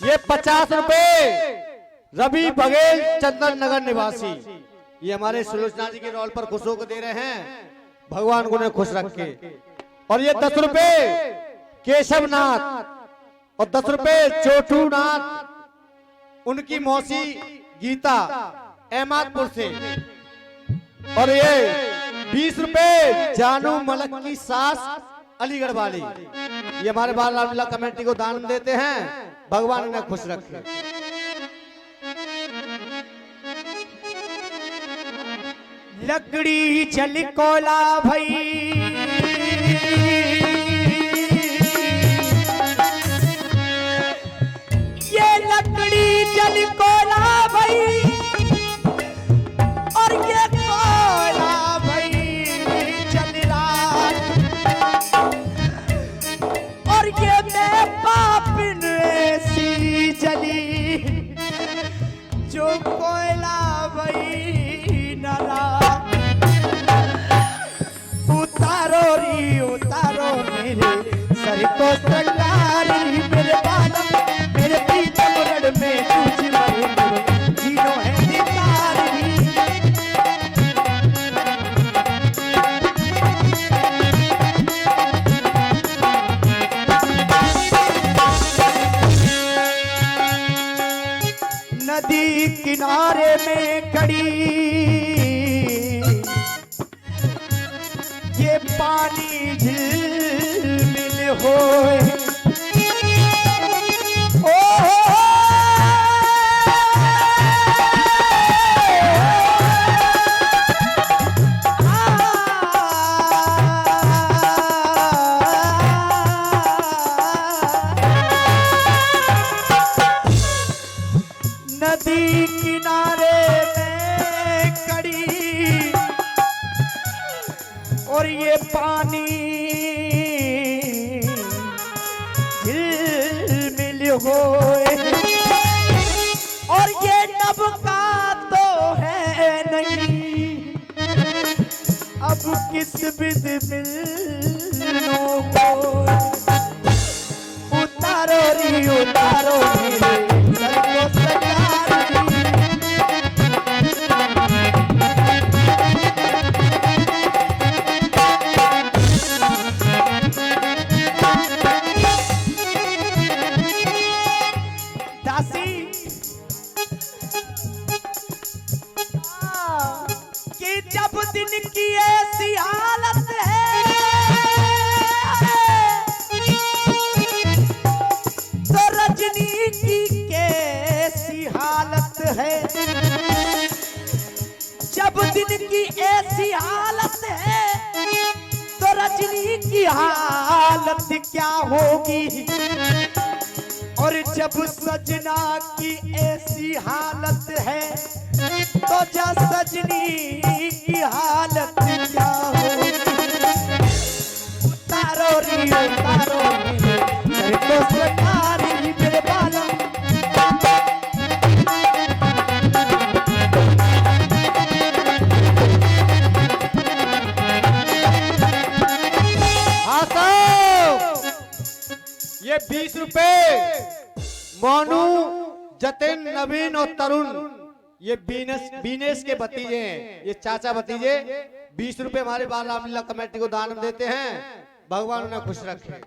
ये 50 रुपए रवि बघेल चंदन नगर निवासी, ये हमारे सुलोचना जी के रोल पर खुश होकर दे रहे हैं, भगवान को उन्हें खुश रख के। और ये 10 रुपए केशवनाथ और 10 रुपए चोटूनाथ, उनकी मौसी गीता अहमदपुर से। और ये 20 रुपए जानू मलक की सास अलीगढ़ वाली। ये हमारे बाल रामलीला कमेटी को दान देते हैं, भगवान उन्हें खुश रखे। लकड़ी जल कोला भई, ये लकड़ी जल कोला भई, और ये कोला भई जल रहा, और ये मैं पापिन ऐसी जली, जो कोयला भई नरा। उतारो मेरे सर को सरकार, मेरे बालम मेरे प्रीतम रण में तुझ मेरे जीनो है नितार। नदी किनारे में खड़ी ये पानी झिलमिल होए, नदी किनारे में खड़ी और ये पानी झिलमिल होए, और ये नबका तो है नहीं, अब किस विध मिलनो हो। उतारो मेरे सर को सरकार। कि जब दिन की ऐसी हालत है, तो रजनी की कैसी हालत है। जब दिन की ऐसी हालत है, तो रजनी की हालत क्या होगी। और जब सजना की ऐसी हालत है, तो जा सजनी की हालत क्या होगी। उतारो मेरे सर को सरकार, मेरे बालम ये 20 रुपए मोनू, जतिन, नवीन और तरुण, ये बीनेश के भतीजे हैं, ये चाचा भतीजे 20 रुपए हमारे बाल रामलीला कमेटी को दान देते हैं, भगवान उन्हें खुश रखे।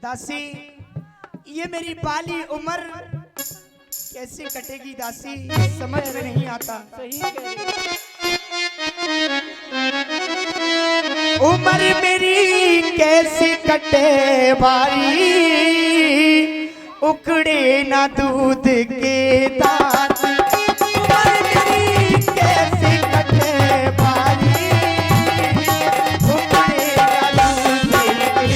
दासी, ये मेरी बाली उम्र कैसे कटेगी दासी, समझ में नहीं आता। उम्र मेरी कैसे कटे बारी, उकड़े ना दूध के दांत। उम्र मेरी कैसे कटे बारी, उकड़े ना दूध के दांत।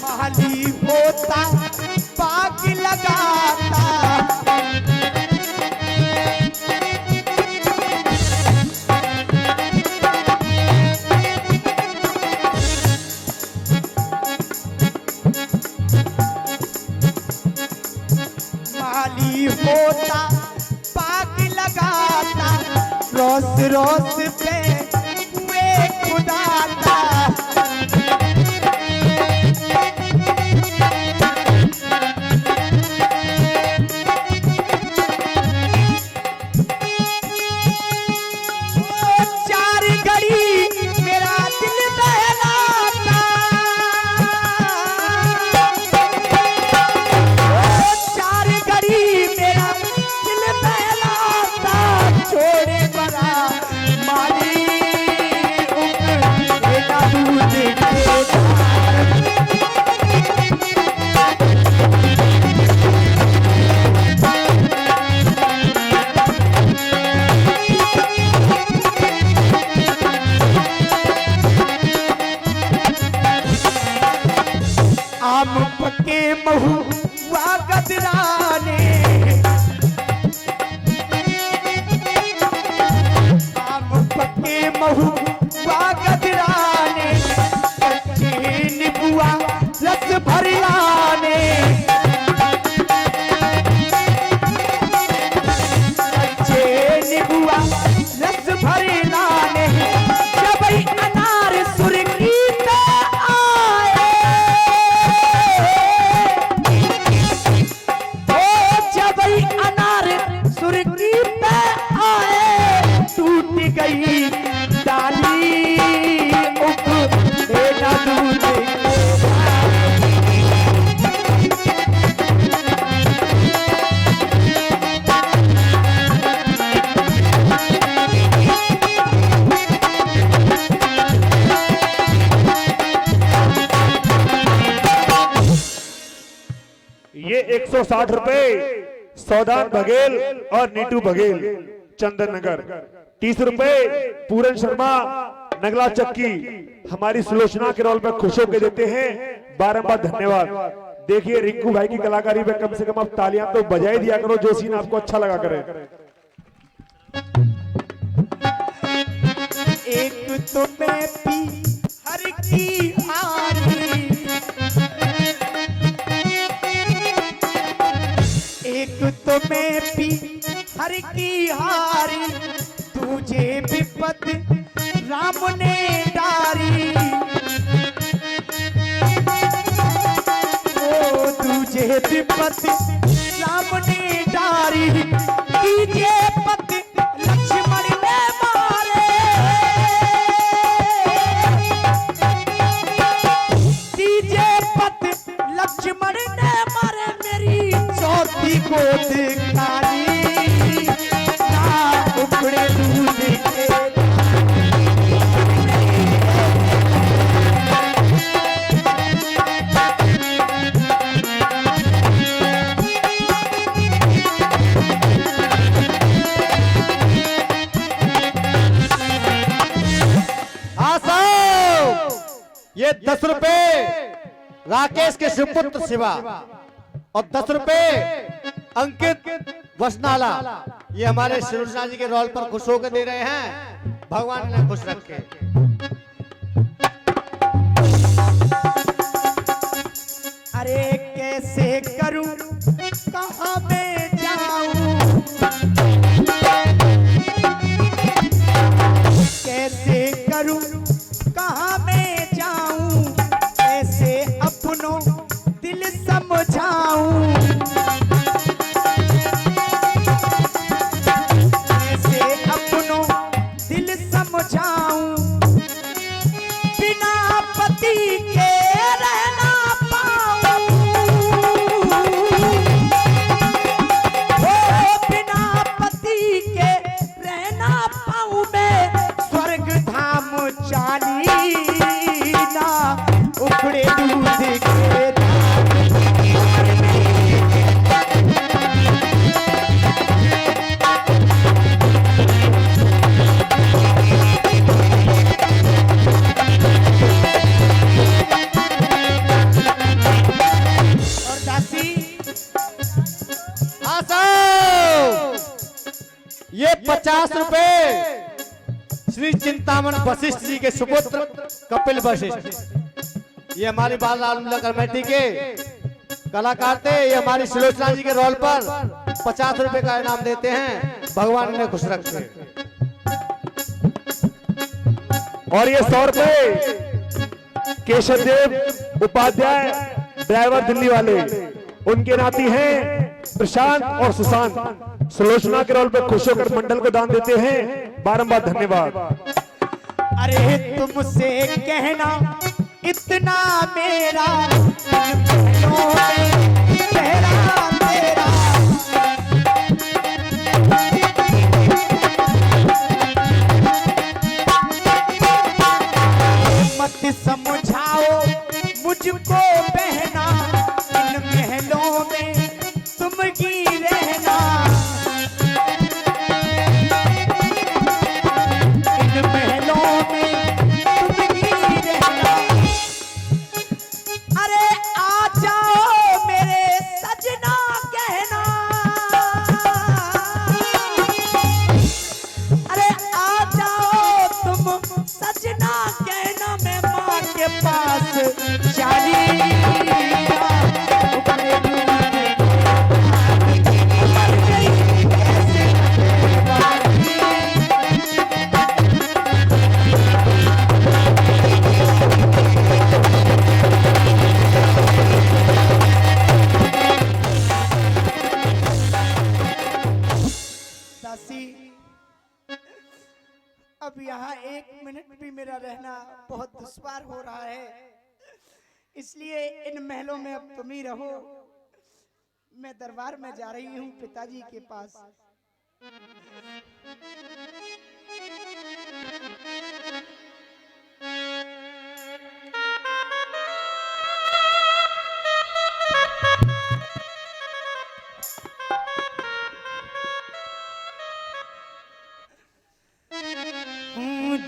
माली होता पाग लगाता, माली होता पाग लगाता, रोस रोस पे हुए खुदाता। 160 रुपए सौदान बघेल और नीटू बघेल चंदन नगर। 30 रुपए पूरन शर्मा नगला चक्की हमारी सुलोचना के रोल पर खुश होकर देते हैं, बारंबार धन्यवाद। देखिए रिंकू भाई की कलाकारी में कम से कम आप तालियां तो बजाई दिया करो, जो सीन आपको अच्छा लगा करे। एक तो मैं पी हर की हारी, एक तो मैं पी हर की हारी, तुझे विपत राम ने डारी, ओ तुझे विपत राम ने डारी, तुझे पत लक्ष्मण ने मारे, तुझे पत लक्ष्मण ने मारे, मेरी चौथी गोद खाली ना उखड़े दूध के। ये 10 रुपए राकेश के सुपुत्र शिवा और 10 रुपए अंकित वसनाला, ये हमारे सुलोचना जी के रोल पर खुश होकर दे रहे हैं, भगवान ने खुश रखे। अरे कैसे करूं कहां मैं जाऊं, कैसे करूं कहां मैं जाऊं, कैसे अपनों दिल समझाऊं, कैसे अपनों दिल समझाऊं, बिना पति के रहना पाऊं, बिना पति के रहना पाऊं, मैं स्वर्ग धाम चाली ना उखड़े दूध के। और दासी हाँ साहब, ये 50 रुपए श्री चिंतामण वशिष्ठ जी के सुपुत्र कपिल वशिष्ठ, ये हमारी बाल रामलीला कमेटी के कलाकार थे, ये हमारी सुलोचना जी के रोल पर 50 रुपए का इनाम देते हैं, भगवान ने खुश रखे। और ये 100 रुपए केशव देव उपाध्याय ड्राइवर दिल्ली वाले, उनके नाती हैं प्रशांत और सुशांत, सुलोचना के रोल पर खुश होकर मंडल को दान देते हैं, बारंबार धन्यवाद। अरे तुमसे कहना इतना मेरा पहलों में चेहरा तेरा, मत समझाओ मुझको बहना, इन महलों में तुम ही रहना, इन महलों में तुम ही रहना, अरे आ जाओ मेरे सजना कहना, अरे आ जाओ तुम सजना कहना, मैं माँ के पास चली दासी। अब यहाँ 1 मिनट भी मेरा रहना बहुत दुश्वार हो रहा है, इसलिए इन महलों में अब तुम ही रहो, मैं दरबार में जा रही हूँ पिताजी के पास।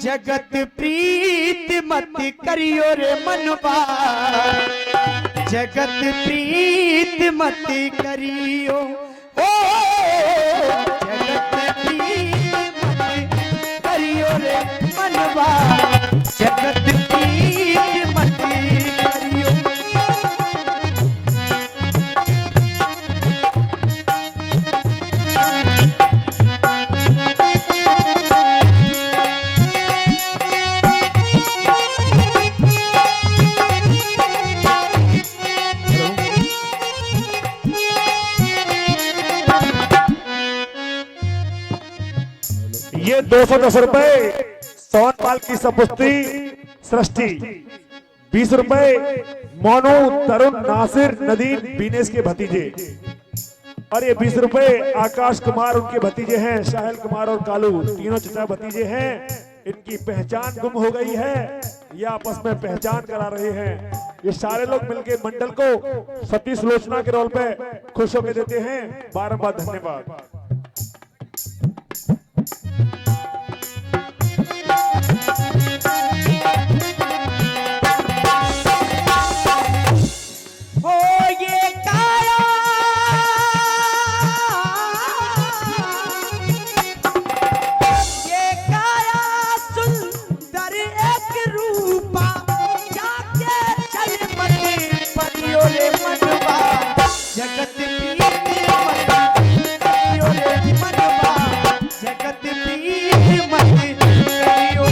जगत प्रीत मत करियो रे मनवा, जगत प्रीत मत करियो, ओ जगत प्रीत मत करियो रे मनवा, जगत प्रीत मत करियो। ये 210 रुपए सोनपाल की सपुत्री सृष्टि, 20 रुपए मोनू तरुण नासिर नदीम बीनेश के भतीजे, और ये 20 रुपए आकाश कुमार उनके भतीजे हैं, साहिल कुमार और कालू तीनों चचा भतीजे हैं। इनकी पहचान गुम हो गई है, ये आपस में पहचान करा रहे हैं। ये सारे लोग मिलके मंडल को सतीश लोचना के रोल पे खुश होकर देते हैं। बारंबार धन्यवाद। हो ये काया सुंदर एक रूपा, जाके चल मते परियो रे मनवा, जगत प्रीत मत करियो रे मनवा, जगत प्रीत मत करियो।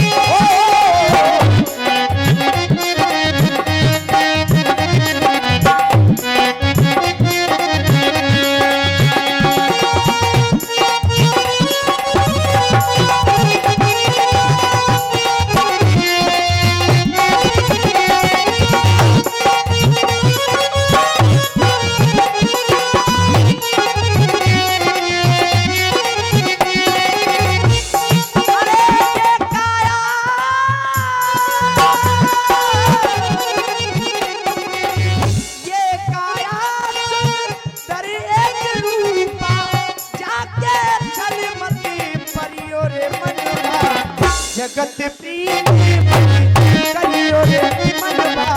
जगत प्रीत मत करियो रे मनवा,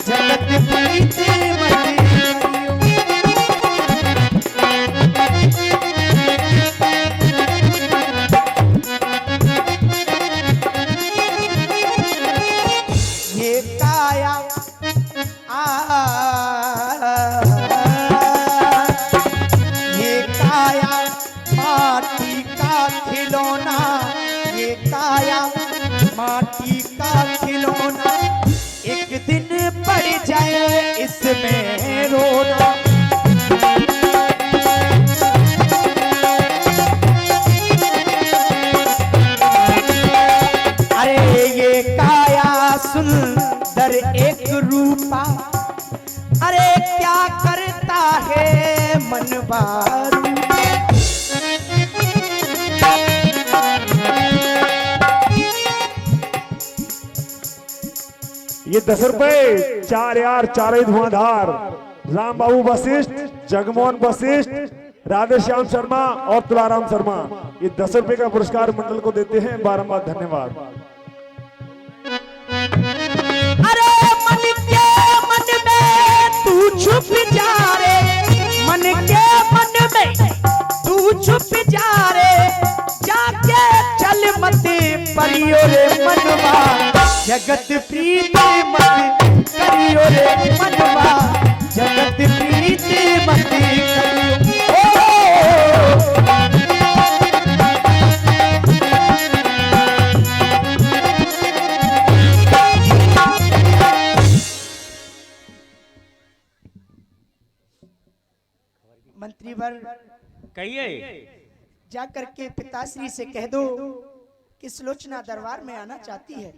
जगत प्रीत मत करियो। ये काया ये काया माटी का खिलौना, ये काया माटी का खिलौना, एक दिन पड़ जाए इसमें रोना। अरे ये काया सुंदर एक रूपा, अरे क्या करता है मनवारू। ये 10 रुपए 4 यार चारे धुआंधार राम बाबू वशिष्ठ, जगमोहन वशिष्ठ, राधेश्याम शर्मा और तुलाराम शर्मा, ये 10 रुपए का पुरस्कार मंडल को देते हैं। बारंबार धन्यवाद। अरे मन के मन में तू छुप जा रे, मन के मन में तू छुप जा रे, जाके चल मते परियो रे मनवा, जगत प्रीत मत करियो रे मनवा, जगत प्रीत मत करियो। मंत्रीवर कहिए। जाकर के पिताश्री से कह दो कि सुलोचना दरबार में आना चाहती है।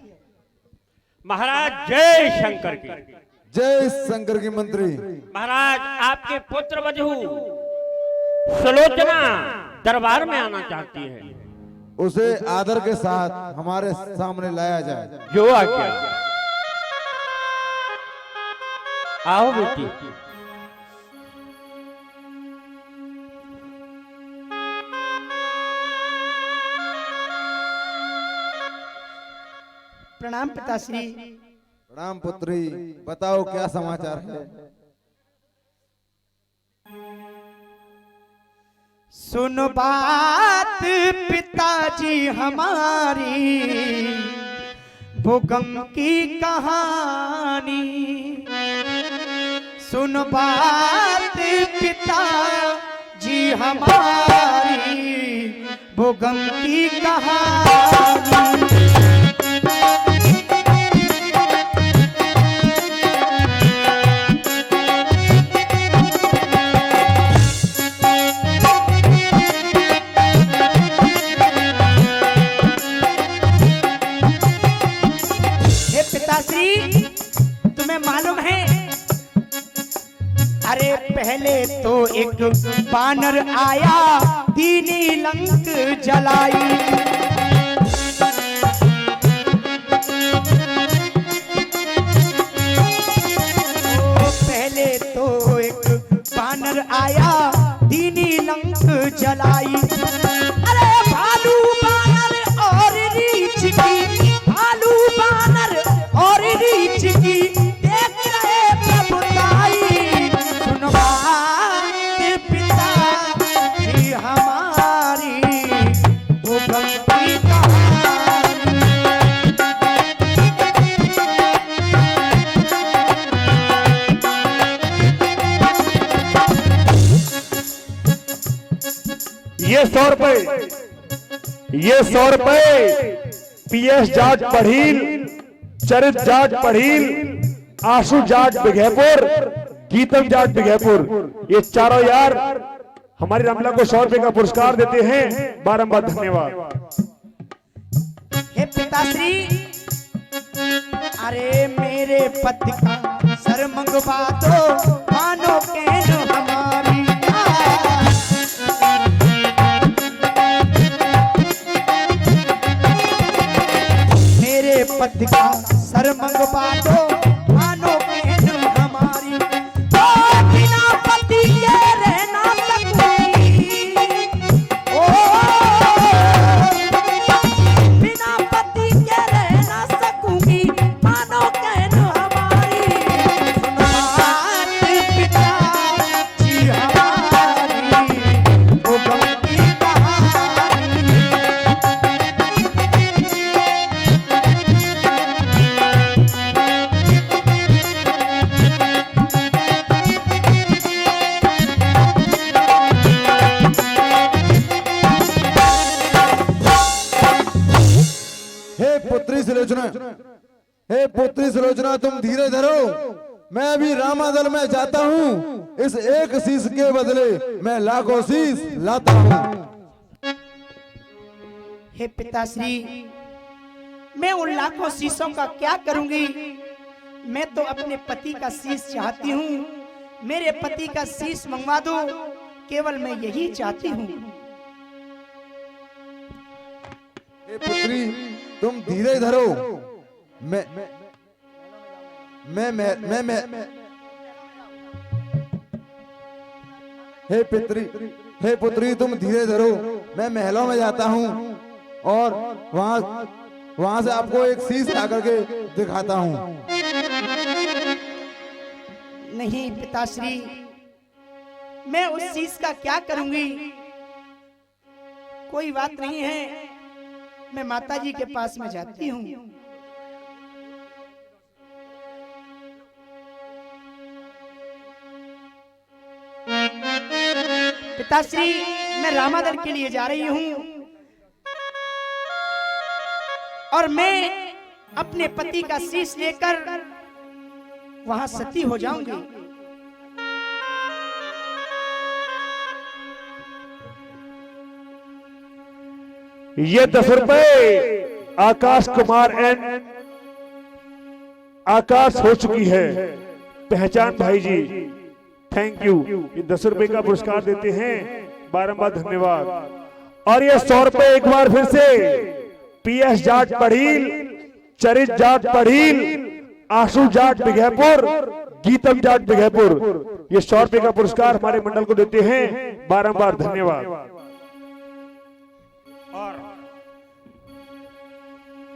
महाराज जय शंकर की। जय शंकर की मंत्री। महाराज आपके पुत्र वधू सुलोचना दरबार में आना चाहती है। उसे आदर के साथ हमारे सामने लाया जाए। जो आज्ञा। आओ बेटी। प्रणाम पिताश्री। प्रणाम पुत्री, बताओ क्या समाचार है। सुनो बात पिताजी हमारी, वो गम की कहानी। सुनो बात पिताजी हमारी, वो गम की कहानी। पिताश्री, तुम्हें मालूम है, अरे पहले तो एक बानर आया, दीनी लंक जलाई। पहले तो एक बानर आया, दीनी लंक जलाई। अरे भालू बानर और रीछ की, भालू बानर और रीछ की, देख रहे प्रभुताई। सुनो बात पिताजी हमारी, वो गम की कहानी। ये 100 रुपए, ये 100 रुपए पीएस जाट पढ़ील, चरित जाट पढ़ील, आशु जाट बिघेपुर, गीतम जाट बिघेपुर, ये चारों यार हमारी रमला को 100 रुपए का पुरस्कार देते हैं। बारंबार धन्यवाद। हे पिताश्री, अरे मेरे पति का सर मंगवा दो, मानो कहनो हमारी। मेरे पति का सर मंगवा दो, मानो कहनो हमारी। ओ बिना पति के रह ना सकूंगी, ओ बिना पति के रह ना सकूंगी, मानो कहनो हमारी। सुनो बात पिताजी हमारी, वो गम की कहानी। हे पुत्री सुलोचना, हे पुत्री सुलोचना, तुम धीरे धरो। मैं अभी रामादल में जाता हूँ, इस एक शीश के बदले मैं लाखों शीश लाता हूँ। हे पिताश्री, मैं उन लाखों शीशों का क्या करूंगी? मैं तो अपने पति का शीश चाहती हूँ, मेरे पति का शीश मंगवा दो, केवल मैं यही चाहती हूँ। हे पुत्री, तुम धीरे धरो। मैं हे पुत्री, तुम धीरे धरो। मैं महलों में जाता हूँ और वहां से आपको एक शीश ला करके दिखाता हूँ। नहीं पिताश्री, मैं उस शीश का क्या करूंगी? कोई बात नहीं है, मैं माताजी के पास में जाती हूँ। पिताश्री, मैं रामादल के लिए जा रही हूँ और मैं अपने पति का शीश लेकर वहां सती हो जाऊंगी। ये 10 रुपए आकाश कुमार एंड आकाश हो चुकी है। पहचान भाई जी, थैंक यू। ये 10 रुपए का पुरस्कार देते हैं, बारंबार धन्यवाद। और ये 100 रुपए एक बार फिर से पीएस जाट पढ़ील, चरित जाट पढ़ील, आशु जाट बिघेपुर, गीतम जाट बिघेपुर, ये 100 रुपए का पुरस्कार हमारे मंडल को देते हैं, बारंबार धन्यवाद। और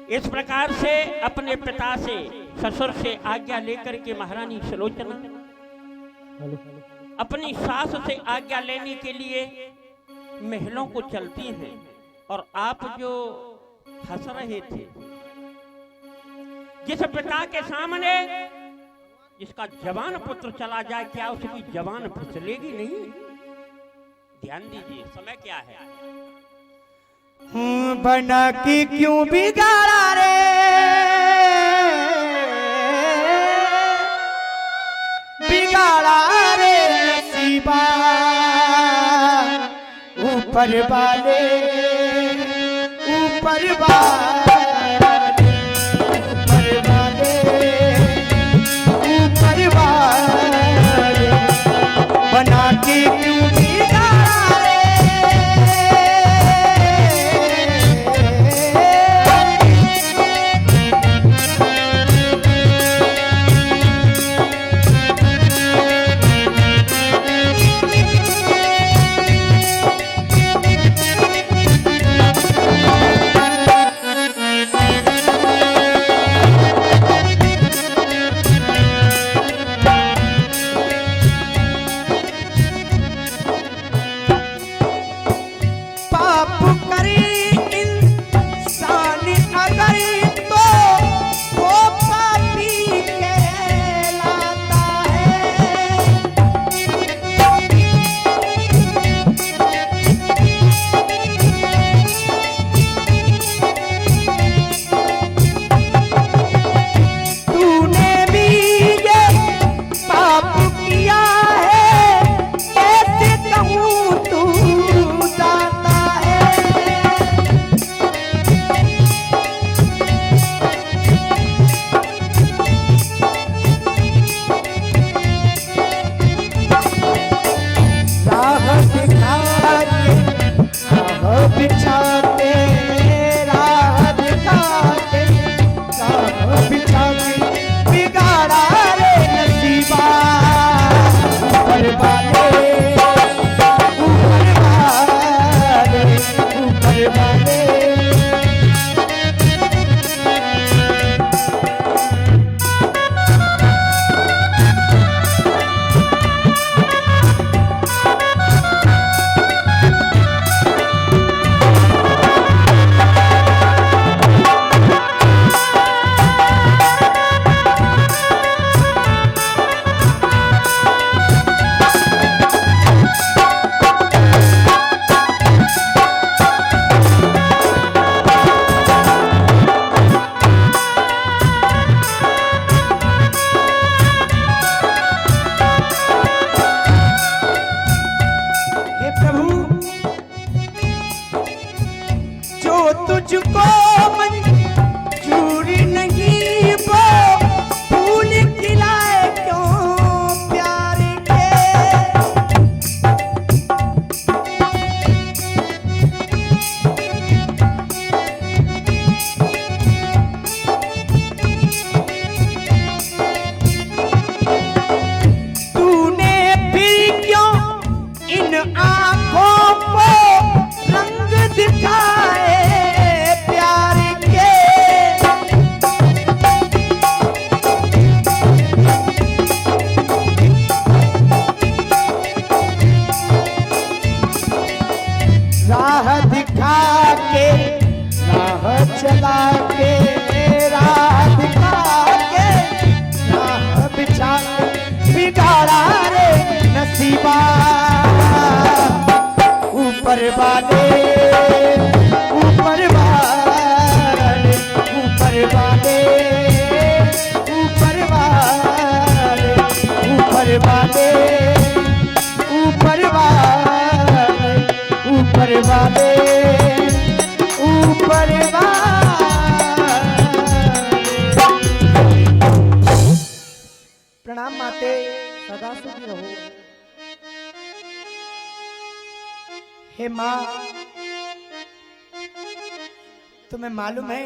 इस प्रकार से अपने पिता से, ससुर से आज्ञा लेकर के महारानी सुलोचना अपनी सास से आज्ञा लेने के लिए महलों को चलती हैं। और आप जो हंस रहे थे, जिस पिता के सामने जिसका जवान पुत्र चला जाए, क्या उसकी जवान फिसलेगी नहीं? ध्यान दीजिए, समय क्या है। बना के क्यों बिगाड़ा रे, बिगाड़ा रे नसीबा, ऊपर वाले, ऊपर वाले, ऊपर वाले, ऊपर वाले, बना के क्यों बिगाड़ा रे। ऊपर वाले, ऊपर वाले, ऊपर वाले, ऊपर वाले, ऊपर वाले, ऊपर वाले, ऊपर वाले, ऊपर वाले। प्रणाम माते, सदा सुखी रहो। हे माँ, तुम्हें मालूम है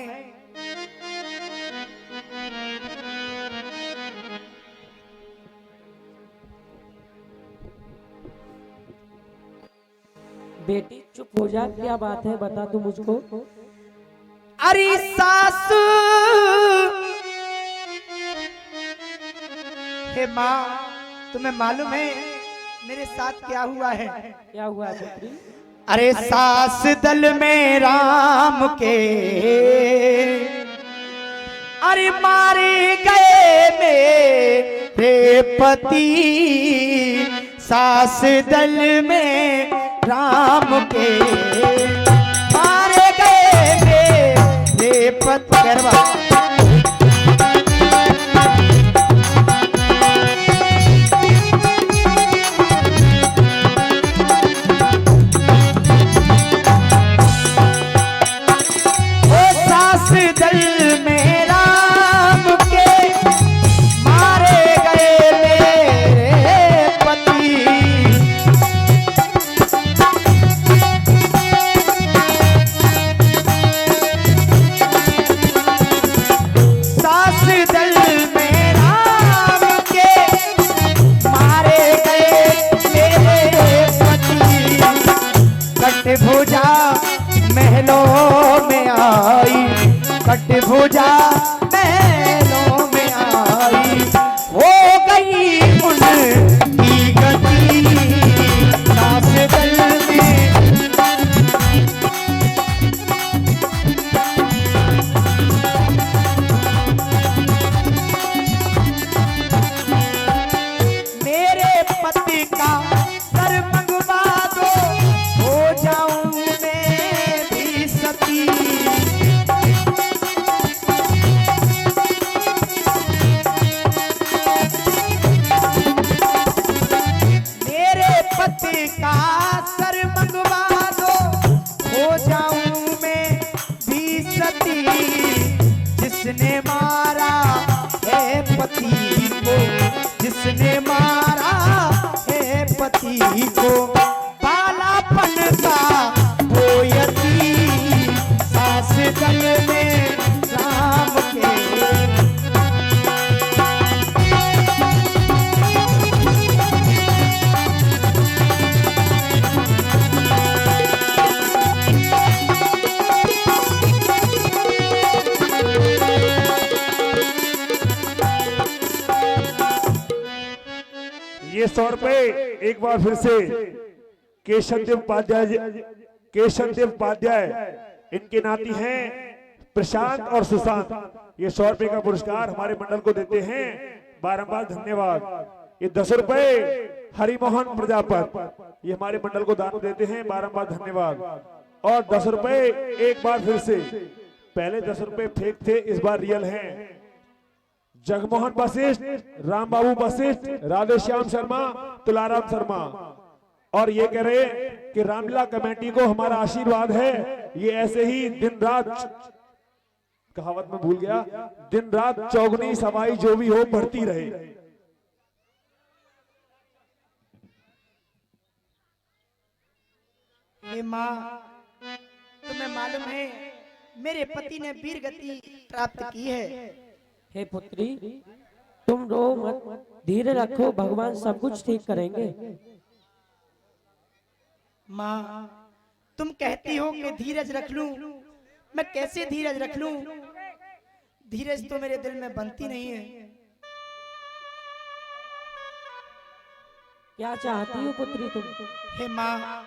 बेटी चुप हो जा, क्या बात है बता तू मुझको। अरे सासू हे माँ, तुम्हें मालूम है मेरे साथ क्या हुआ है? क्या हुआ पुत्री? अरे सास दल में राम के अरे मारे गए मेरे पति, सास दल में राम के मारे गए मेरे पति। गरबा भुजा महलों में आई, कट भुजा महलों में आई, हो गई उनकी गति सास दल में। मेरे पति का सर मंगवा दो, हो जाऊं मैं भी सती। मेरे पति का सर मंगवा दो, हो जाऊं मैं भी सती। जिसने मारा है पति को, जिसने मारा है पति को, बालापन का वो यती सास दल में राम के। ये 100 रुपए एक बार फिर से केशव देव उपाध्याय इनके नाती हैं प्रशांत और सुशांत। ये 100 रुपए का पुरस्कार हमारे मंडल को देते हैं, बारंबार धन्यवाद। ये 10 रुपए हरिमोहन प्रजापत ये हमारे मंडल को दान देते हैं, बारंबार धन्यवाद। और 10 रुपए एक बार फिर से, पहले 10 रुपए फेक थे, इस बार रियल हैं। जगमोहन वशिष्ठ, राम बाबू वशिष्ठ, राधेश्याम शर्मा, तुलाराम शर्मा। और ये कह रहे कि रामलीला कमेटी को हमारा आशीर्वाद है, ये ऐसे ही दिन रात, कहावत में भूल गया, दिन रात चौगनी सवाई जो भी हो बढ़ती रहे। हे माँ, तुम्हें मालूम है मेरे पति ने वीर गति प्राप्त की है। हे पुत्री, तुम रो मत, धीरे रखो, भगवान सब कुछ ठीक करेंगे। माँ, तुम कहती हो कि धीरज रख लूं, मैं कैसे धीरज रख लूं? धीरज तो मेरे दिल में बनती नहीं है। क्या चाहती हो पुत्री तुम? हे माँ,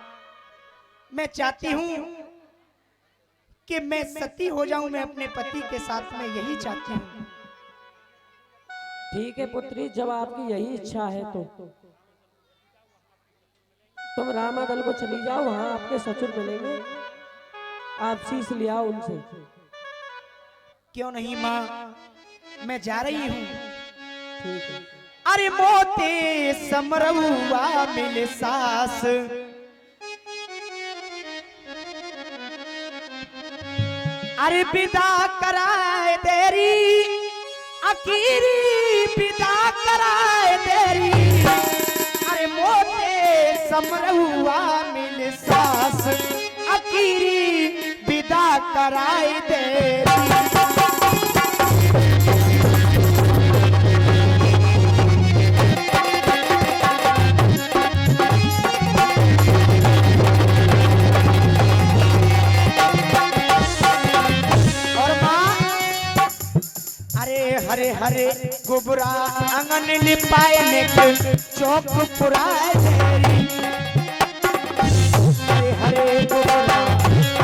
मैं चाहती हूँ कि मैं सती हो जाऊं, मैं अपने पति के साथ में, यही चाहती हूँ। ठीक है पुत्री, जब आपकी यही इच्छा है तो तुम रामादल को चली जाओ, वहां आपके ससुर मिलेंगे, आप शीश ले आओ उनसे। क्यों नहीं माँ, मैं जा रही हूँ। ठीक है। अरे मोते समरहुआ मिल सास, अरे विदा कराए तेरी, अकीरी विदा कराए तेरी। अरे मोते समरहुआ मिल सास, अकीरी विदा कराए तेरी। हरे हरे गोबरा आंगन लिपाए ने चौक पुराए तेरी हरे हरे गोबरा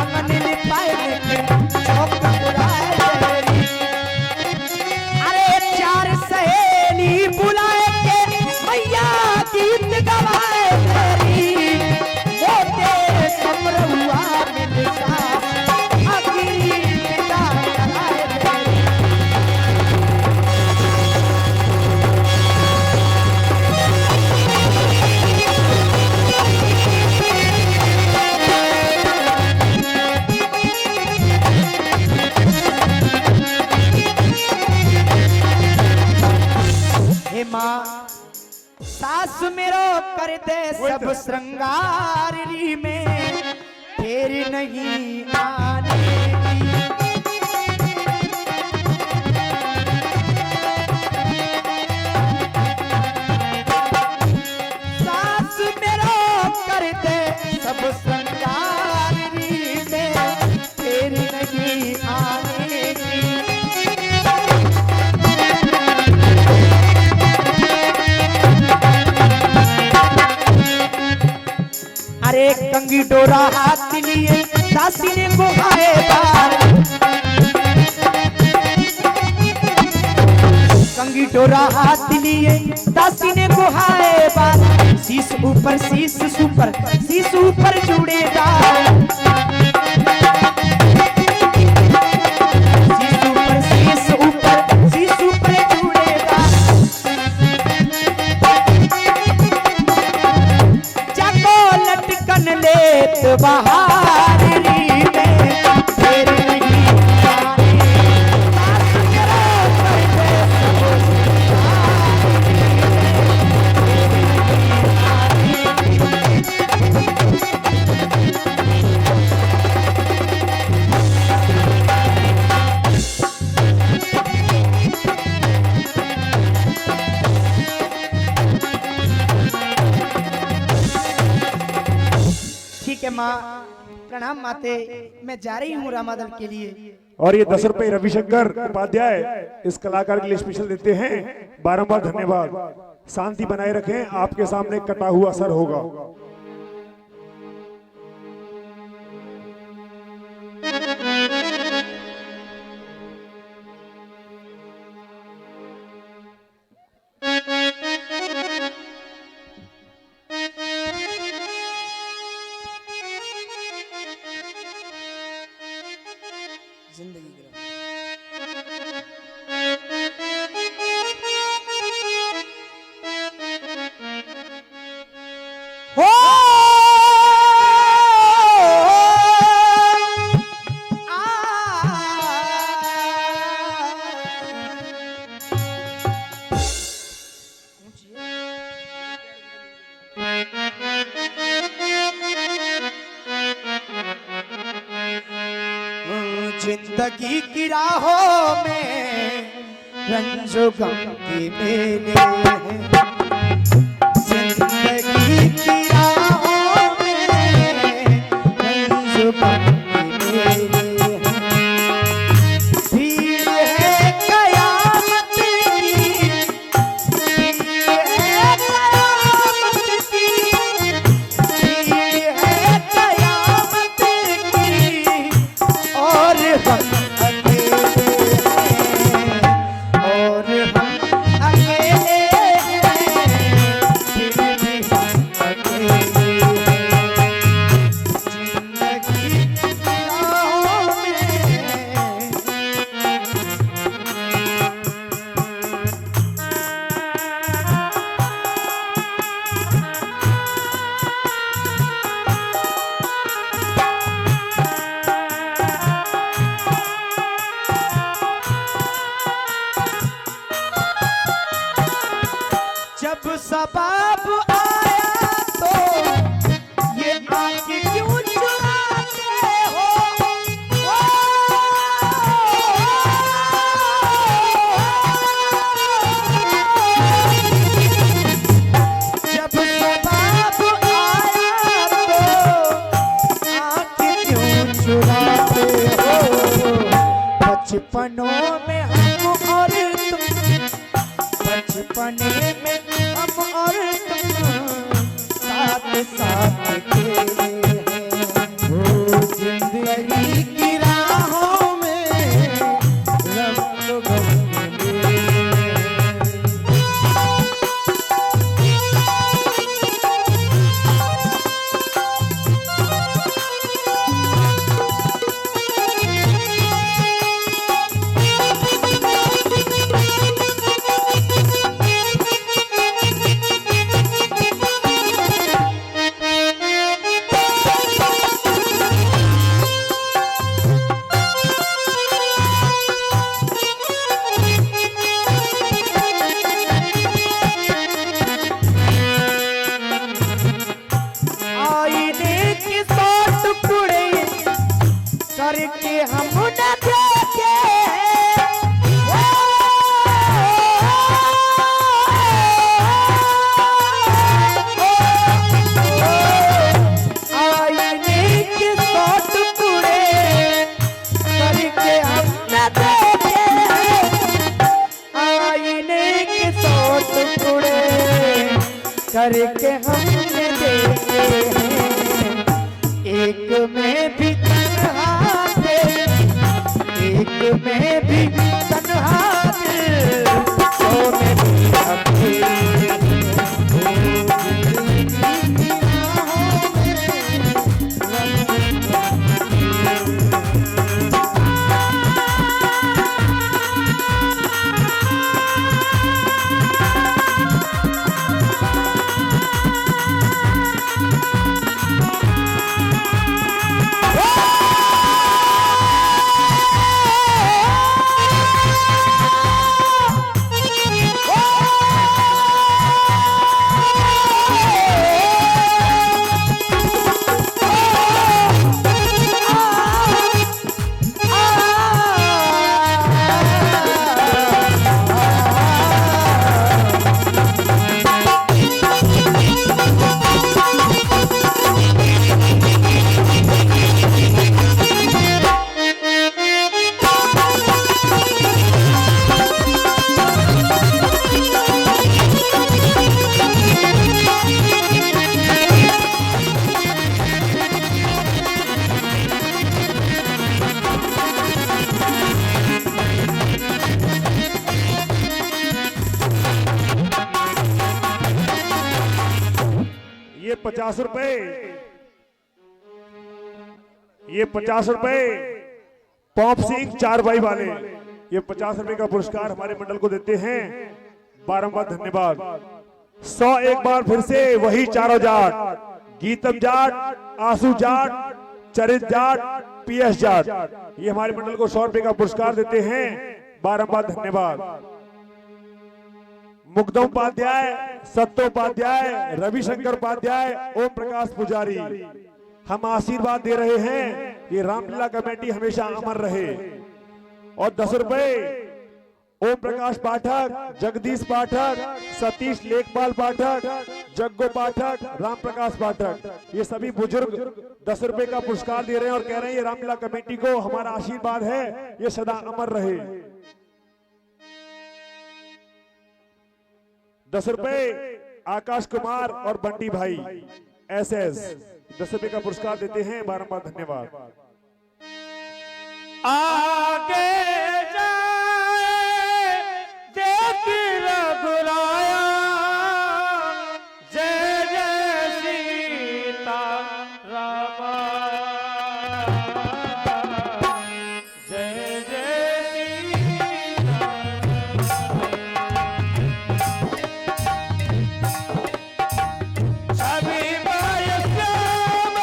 आंगन लिपाए ने चौक पुराए तेरी अरे चार सहेली बुलाए के मैया गीत गवाए तेरी मोटे कमर हुआ मिलता अगिरी पिता कराए तेरी हे माँ सास मेरो कर दे सब श्रृंगार री में फेर नहीं आने की। सास मेरो कर दे सब श्रृंगार री में फेर नहीं आने की। अरे कंगी डोरा हाथ लिए दासी ने गुहाए बार कंगी डोरा हाथ लिए दासी ने गुहाए बार शीश ऊपर शीश ऊपर जुड़ेदार शीश ऊपर जुड़ेदार जाको लटकन लेत बहार री में फेर नहीं आने सास करो कर दे सब श्रृंगार री में फेर नहीं आने ठीक है माँ प्रणाम माते मैं जा रही हूँ रामादल के लिए। और ये 10 रुपए रविशंकर उपाध्याय इस कलाकार के लिए स्पेशल देते हैं। बारंबार धन्यवाद। शांति बनाए रखें, आपके सामने कटा हुआ सर होगा। जिंदगी हो जिंदगी की राहों में रंजो गम के मेले हैं। जिंदगी की राहों में रंजो गम के मेले हैं। भीड़ है कयामत की, भीड़ है कयामत की, भीड़ है कयामत की और हम जब सबाब आया तो ये आंखें क्यों चुराते हो? जब सबाब आया तो आंखें क्यों चुराते हो? बचपनों में हम और तुम सपने में हम और तुम साथ साथ खेले हैं। वो जिंदगी की राहों में रंग बदले। आईने के सौ टुकड़े करके हम न देखे आईने के सौ टुकड़े करके हम न देखे आईने के सौ टुकड़े करके हमने देखे हैं। एक में भी तन्हा थे एक में भी तन्हा दिल सौ में भी अकेले। ये 50 रुपए, ये 50 रुपए पॉप सिंह 4 भाई वाले, ये 50 रुपए का पुरस्कार हमारे मंडल को देते हैं। बारंबार धन्यवाद। 100 एक बार फिर से वही चारों जाट, गीतम जाट, आंसू जाट, चरित जाट, पीएस जाट, ये हमारे मंडल को 100 रुपए का पुरस्कार देते हैं। बारंबार धन्यवाद। मुग्धोपाध्याय, सत्योपाध्याय, रविशंकर उपाध्याय, ओम प्रकाश पुजारी, हम आशीर्वाद दे रहे हैं ये रामलीला कमेटी हमेशा अमर रहे। और 10 रुपए ओम प्रकाश पाठक, जगदीश पाठक, सतीश लेखपाल पाठक, जग्गो पाठक, राम प्रकाश पाठक, ये सभी बुजुर्ग 10 रुपए का पुरस्कार दे रहे हैं और कह रहे हैं ये रामलीला कमेटी को हमारा आशीर्वाद है, ये सदा अमर रहे। 10 रुपए आकाश कुमार और बंटी भाई SS 10 रुपए का पुरस्कार देते हैं। बारंबार धन्यवाद। आगे जाए देख रघुराया, जय जय सीता रामा, जय जय सीता। छवि बाय श्याम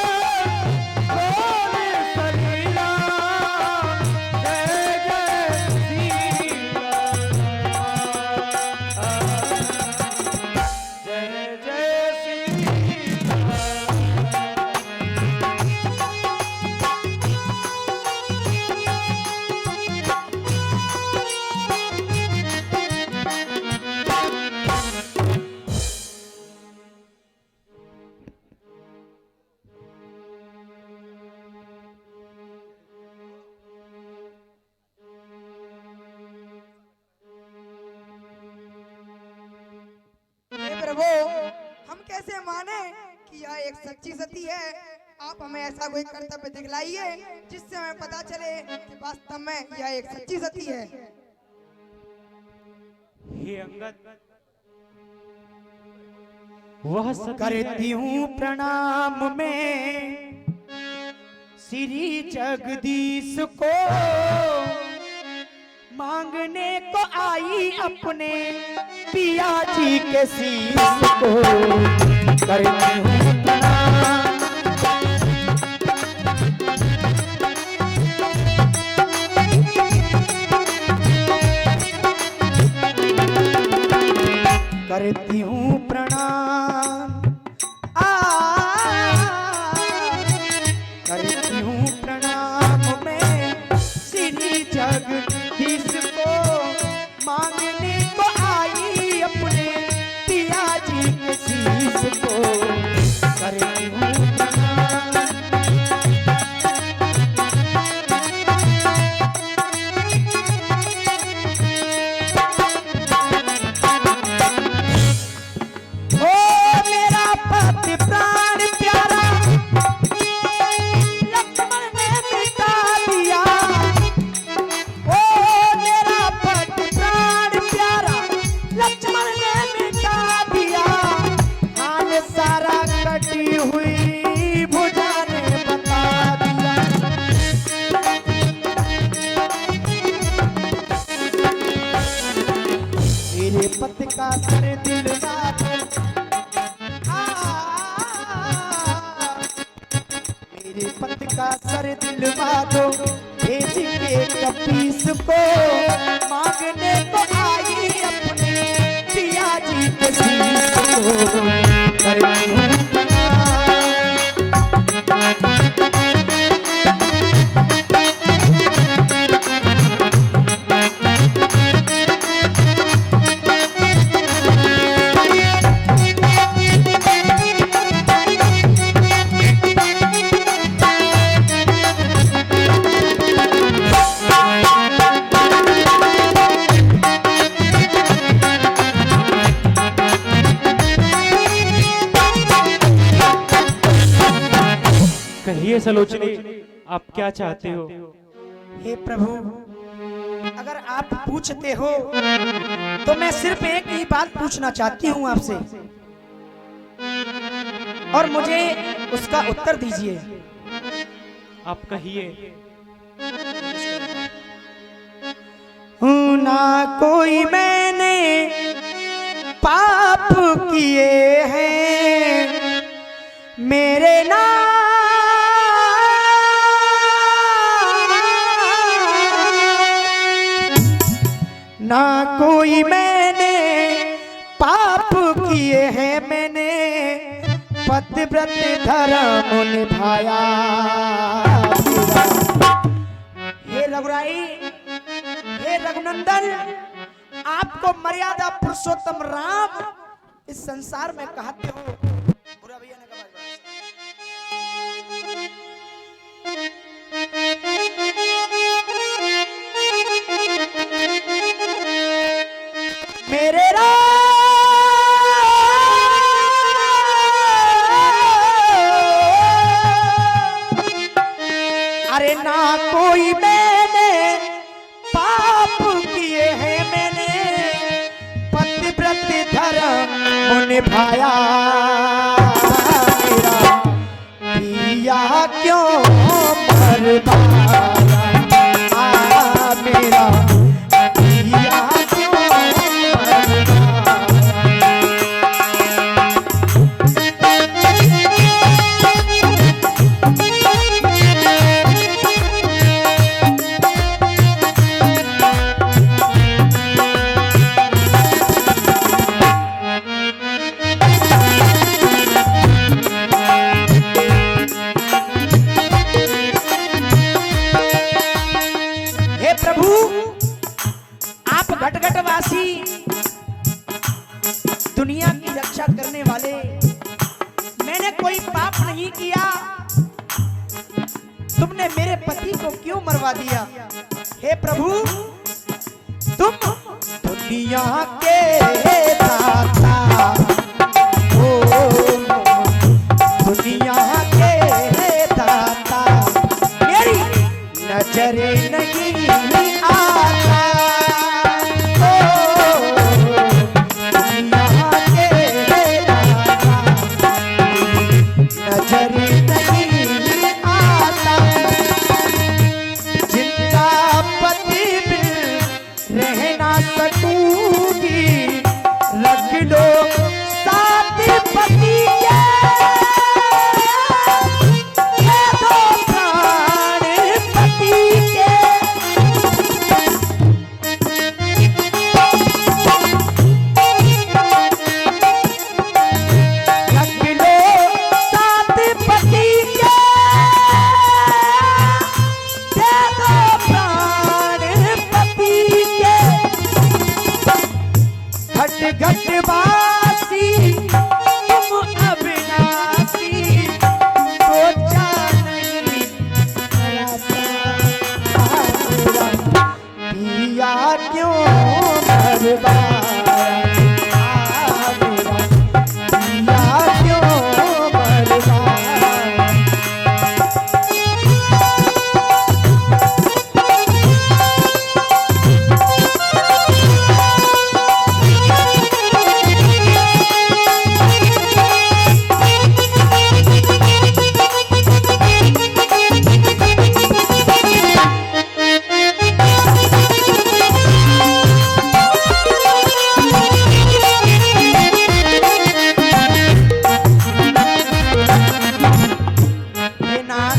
गोरी सरिया, कैसे माने कि यह एक सच्ची सती है। आप हमें ऐसा कोई कर्तव्य दिखलाइए जिससे हमें पता चले कि वास्तव में यह एक सच्ची सती है। हे अंगद, वह सती करती हूँ प्रणाम में श्री जगदीश को, मांगने को आई अपने पिया जी के शीश को। करती हूँ प्रणाम, करती हूँ प्रणाम, करती हूँ प्रणाम मैं श्री जगदीश को, मांगने को आई अपने पिया जी के शीश को। करती हूँ प्रणाम, पत का सर दिल मेरे पत का सर दिल दो, भेज के कपीस को, मांगने को आई अपने पिया जी के शीश को। करती हूँ कहिए सलोचनी, आप क्या चाहते हो? हे प्रभु, अगर आप पूछते हो तो मैं सिर्फ एक ही बात पूछना चाहती हूँ आपसे, और मुझे उसका उत्तर दीजिए। आप कहिए। ना कोई मैंने पाप किए हैं मेरे ना, ना कोई मैंने पाप किए हैं मैंने, पतिव्रत धर्म निभाया। हे रघुराई, हे रघुनंदन, आपको मर्यादा पुरुषोत्तम राम इस संसार में कहते हो। बुरा भैया ने कहा मेरे अरे ना कोई मैंने पाप किए हैं मैंने, पतिव्रत धर्म निभाया। मेरा पिया क्यों मरवाया, मेरा पिया क्यों मरवाया। दुनिया की रक्षा करने वाले, मैंने कोई पाप नहीं किया, तुमने मेरे पति को क्यों मरवा दिया? हे प्रभु, तुम दुनिया के दाता हो। नजर नहीं आता ओ, दुनिया के राजा, नजर नहीं आता। जिनका पति बिन रह ना सकूंगी, रख लो साथ पति के, ये दो प्राण पति के। रख लो साथ पति के, ये दो प्राण पति के। घट घट वासी तुम अविनाशी, सोचा नहीं मेरा पिया क्यों बर्बाद, मेरा पिया क्यों बर्बाद। हे नाथ,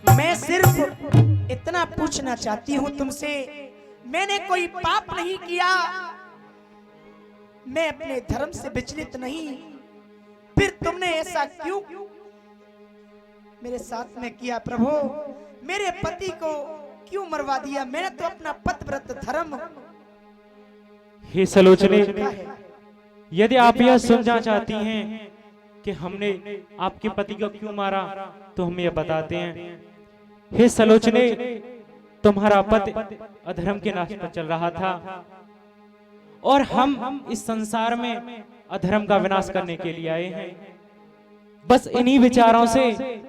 मैं सिर्फ इतना पूछना चाहती हूँ तुमसे, मैंने कोई पाप नहीं किया, मैं अपने धर्म से विचलित नहीं, फिर तुमने ऐसा क्यों मेरे साथ में किया प्रभु? मेरे पति को क्यों मरवा दिया? मैंने तो अपना पतिव्रत धर्म हे सलोचने, रखा है। यदि आप यह सुनना चाहती हैं कि हमने आपके पति को क्यों मारा, तो हम यह बताते हैं। हे सलोचने, तुम्हारा पति अधर्म के नाश पर चल रहा था और हम इस संसार में अधर्म का विनाश करने के लिए आए हैं। बस इन्हीं विचारों से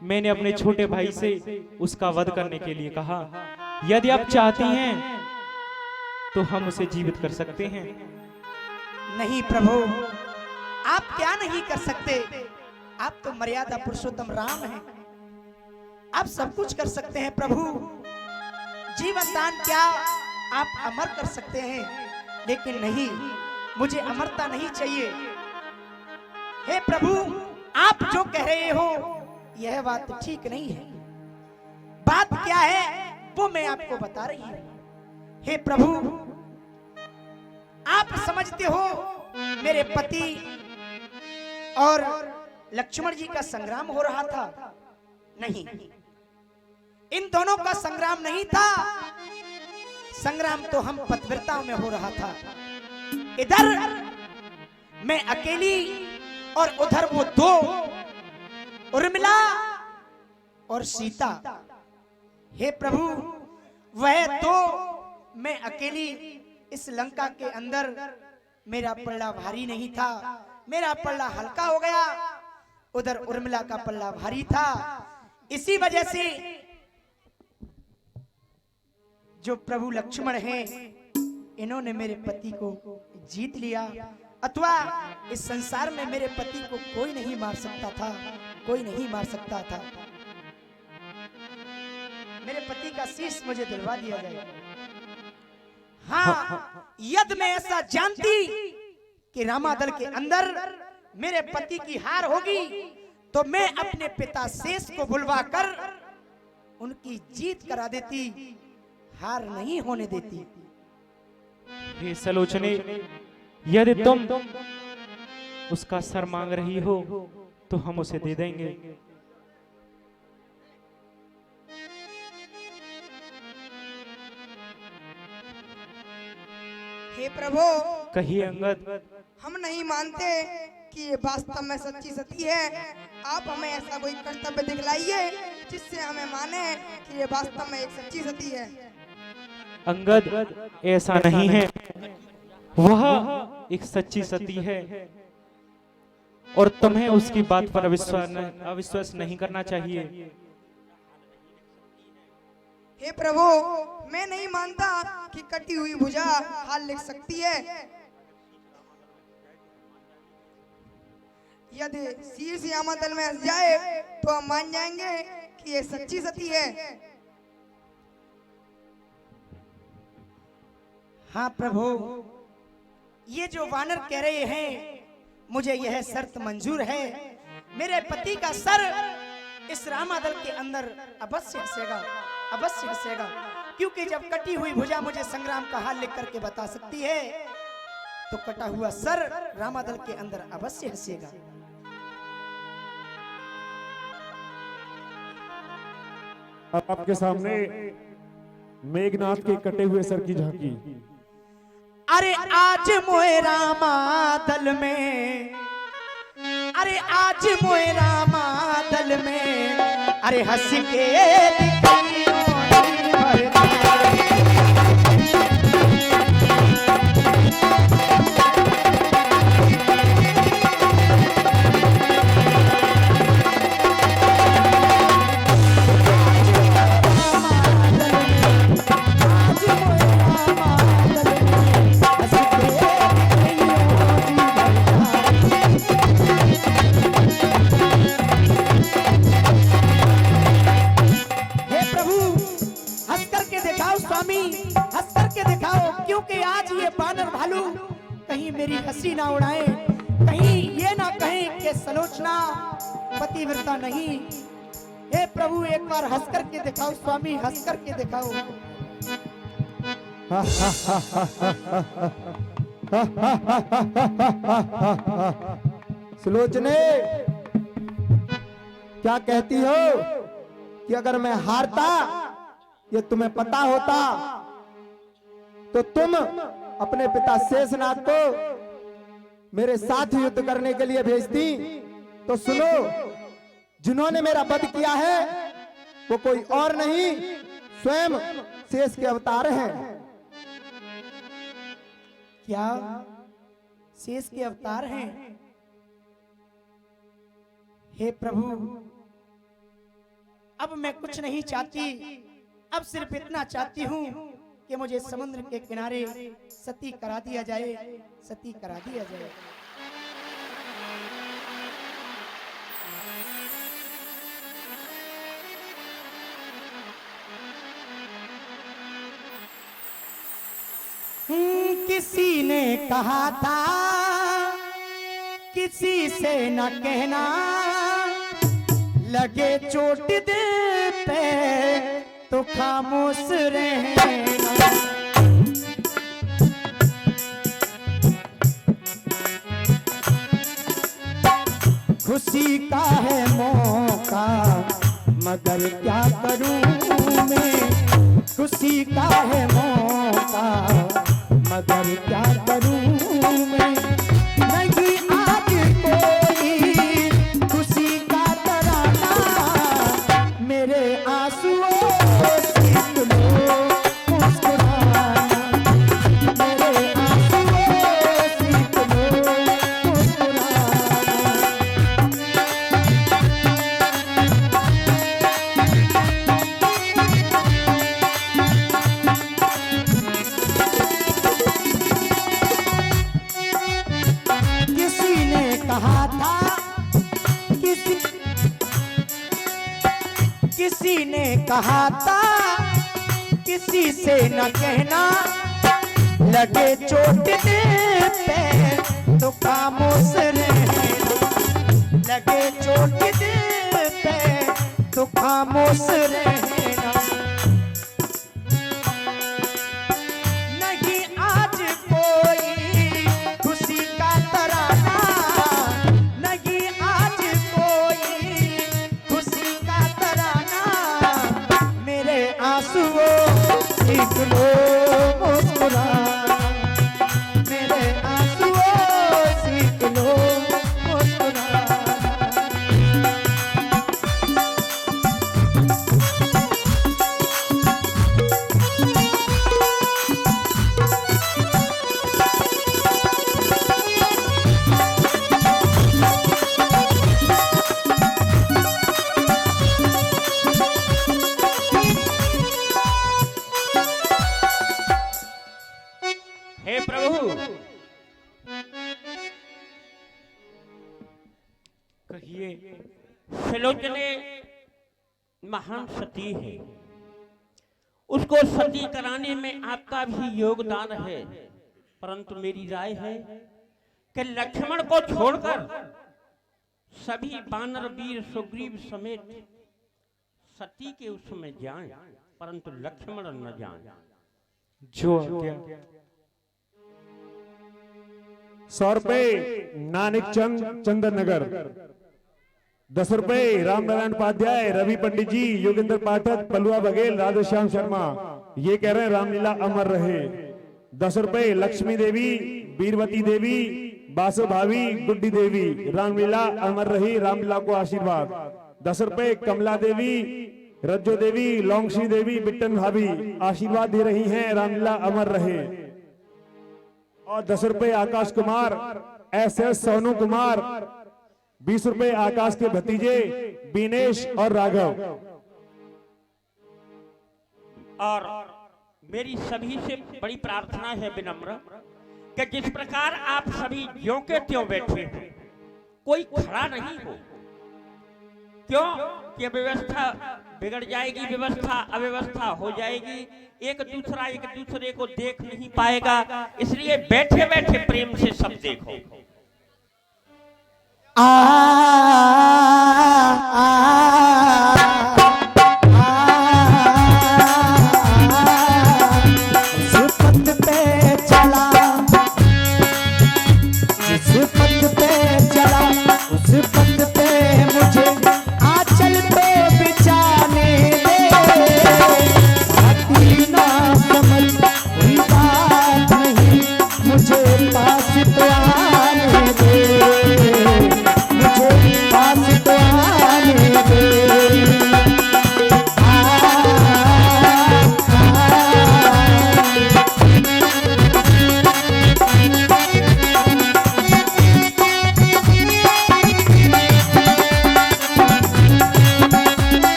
मैंने अपने छोटे भाई से उसका वध करने के लिए कहा। यदि आप चाहती हैं तो हम उसे जीवित कर सकते हैं। नहीं प्रभु, आप क्या नहीं कर सकते? आप तो मर्यादा पुरुषोत्तम राम हैं, आप सब कुछ कर सकते हैं प्रभु। जीवन दान क्या आप अमर कर सकते हैं, लेकिन नहीं, मुझे अमरता नहीं चाहिए। हे प्रभु, आप जो कह रहे हो यह बात ठीक नहीं है। बात क्या है वो मैं आपको बता रही हूं। हे प्रभु, आप समझते हो मेरे पति और लक्ष्मण जी का संग्राम हो रहा था? नहीं, इन दोनों का संग्राम नहीं था। संग्राम तो हम पतिव्रताओं में हो रहा था। इधर मैं अकेली और उधर वो दो, उर्मिला और सीता। हे प्रभु, वह तो मैं अकेली इस लंका के अंदर, मेरा पल्ला भारी नहीं था, मेरा पल्ला हल्का हो गया। उधर उर्मिला का पल्ला भारी था। इसी वजह से जो प्रभु लक्ष्मण हैं, इन्होंने मेरे पति को जीत लिया। अथवा इस संसार में मेरे पति को कोई नहीं मार सकता था, कोई नहीं मार सकता था। मेरे पति का शीश मुझे दिलवा दिया जाए। हाँ, यदि मैं ऐसा जानती कि रामादल के अंदर मेरे पति की हार होगी, तो मैं अपने पिता शेष को बुलवाकर उनकी जीत करा देती, हार नहीं होने देती। हे सलोचने, यदि तुम उसका सर मांग रही हो तो हम उसे दे देंगे। हे प्रभु, कहिए अंगद। हम नहीं मानते कि ये वास्तव में सच्ची सती है। आप हमें ऐसा कोई कर्तव्य दिखलाइए जिससे हमें माने कि ये वास्तव में एक सच्ची सती है। अंगद, ऐसा नहीं है, वह एक सच्ची सती है और तुम्हें उसकी बात पर अविश्वास नहीं करना चाहिए। हे प्रभु, मैं नहीं मानता कि कटी हुई भुजा हाल लिख सकती है। यदि शीर्ष यामा दल में हंस जाए तो हम मान जाएंगे कि ये सच्ची सती है। हाँ प्रभु, ये जो वानर कह रहे हैं, मुझे यह शर्त मंजूर है। मेरे पति का सर इस रामादल के अंदर अवश्य हंसेगा, अवश्य हंसेगा, क्योंकि जब कटी हुई भुजा मुझे संग्राम का हाल लिख करके बता सकती है, तो कटा हुआ सर रामादल के अंदर अवश्य हंसेगा। अब आपके सामने मेघनाथ के कटे हुए सर की झांकी। अरे आज मोए रामादल में, अरे आज मोए रामादल में, अरे हंस के दिखाई हंसी ना उड़ाए, कहीं ये ना कहें कि सलोचना पतिव्रता नहीं। हे प्रभु, एक बार हंस करके दिखाओ स्वामी, हंस करके दिखाओ। सुलोचने, क्या कहती हो कि अगर मैं हारता ये तुम्हें पता होता तो तुम अपने पिता शेषनाग को मेरे साथ युद्ध करने के लिए भेजती? तो सुनो, जिन्होंने मेरा वध किया है वो कोई और नहीं, स्वयं शेष के अवतार हैं। क्या शेष के अवतार हैं? हे प्रभु, अब मैं कुछ नहीं चाहती, अब सिर्फ इतना चाहती हूँ कि मुझे समुद्र के किनारे सती करा दिया जाए, सती करा दिया जाए। किसी ने कहा था किसी से न कहना, लगे चोट दिल पे तो खामोश रहना। खुशी का है मौका मगर क्या करूं मैं, खुशी का है मौका मगर क्या करूं मैं। नहीं आज कोई खुशी का तराना, मेरे आंसुओं सीख लो मुस्कुराना, मेरे आंसुओं सीख लो मुस्कुराना। किसी ने कहा था किसी ने कहा था किसी से न कहना, लगे चोट दिल पे तो खामोश रहना, लगे चोट दिल पे तो खामोश रहना। नहीं आज कोई खुशी का तराना, नहीं आज कोई खुशी का तराना, मेरे आंसुओं सीख लो मुस्कुराना, मेरे आंसुओं सीख लो मुस्कुराना। सुलोचने महान सती है, उसको सती कराने में आपका भी योगदान है, परंतु मेरी राय है कि लक्ष्मण को छोड़कर सभी वानर वीर सुग्रीव समेत सती के उसमें जाएं, परंतु लक्ष्मण न जाएं। जो आज्ञा। 100 रुपए नानक चंद चंदन नगर, 10 रुपए रामनारायण उपाध्याय, रवि पंडित जी, योगेंद्र पाठक, पलुआ बघेल, राधेश्याम शर्मा, ये कह रहे हैं रामलीला अमर रहे। 10 रुपए लक्ष्मी देवी, बीरवती देवी, बासु भाभी, गुड्डी देवी, रामलीला अमर रही, रामलीला को आशीर्वाद। 10 रुपए कमला देवी, रज्जो देवी, लौंगशी देवी, बिट्टन भाभी आशीर्वाद दे रही हैं, रामलीला अमर रहे। और 10 रुपए आकाश कुमार, SS सोनू कुमार, 20 रुपए आकाश के भतीजे बीनेश और राघव। और मेरी सभी से बड़ी प्रार्थना है विनम्र कि जिस प्रकार आप सभी ज्यों के त्यों बैठे हो, कोई खड़ा नहीं हो। क्यों कि व्यवस्था बिगड़ जाएगी, व्यवस्था अव्यवस्था हो जाएगी, एक दूसरे को देख नहीं पाएगा, इसलिए बैठे बैठे प्रेम से सब देखो।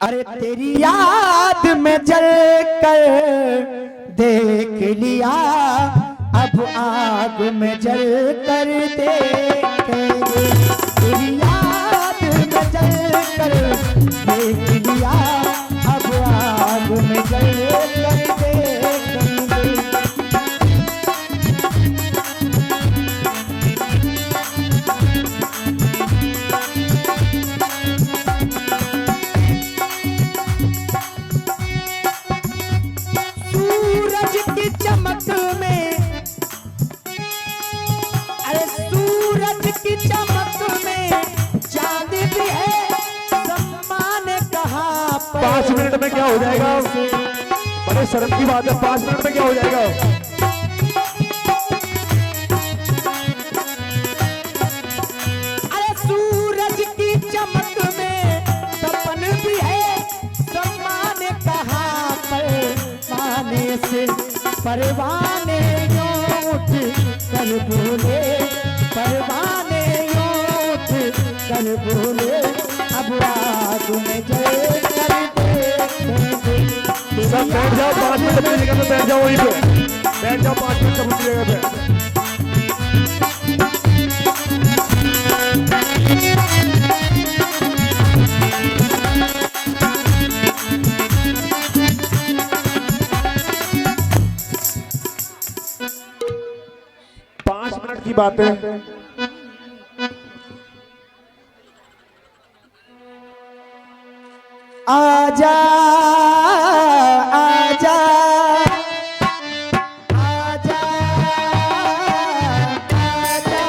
अरे तेरी याद में जल कर देख लिया, अब आग में जल कर देखेंगे। तेरी याद में जल कर देख लिया, अब आग में जल कर देखेंगे। चमक में, अरे सूरज की चमक में चांद भी है, सम्मान कहाँ पर। 5 मिनट में क्या हो जाएगा? बड़े शर्म की बात है, 5 मिनट में क्या हो जाएगा? अरे सूरज की चमक में सपन भी है, सम्मान कहाँ पर। माने से परवाने यूं उठ कर बोले, परवाने यूं उठ कर बोले, अब आग में जल कर देखेंगे। सब बैठ जाओ, 5 मिनट अपनी जगह पे बैठ जाओ, वहीं पे बैठ जाओ, 5 मिनट अपनी जगह पे। की बात है। आजा आजा आजा आजा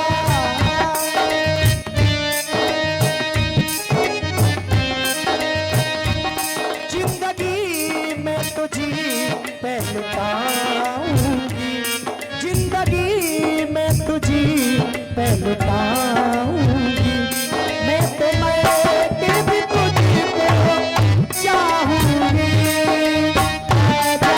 जिंदगी में तुझी पहले पाऊंगी जिंदगी में तुझी पहले पाऊंगी मैं तो मैं भी तुझको चाहूंगी आजा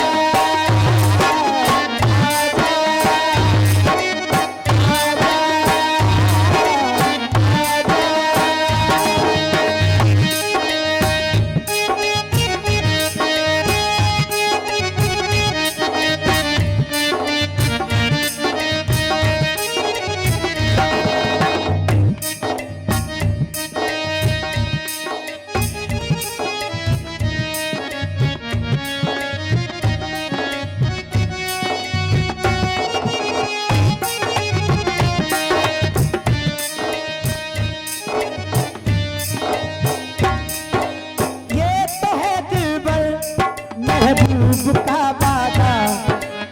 महबूब का वादा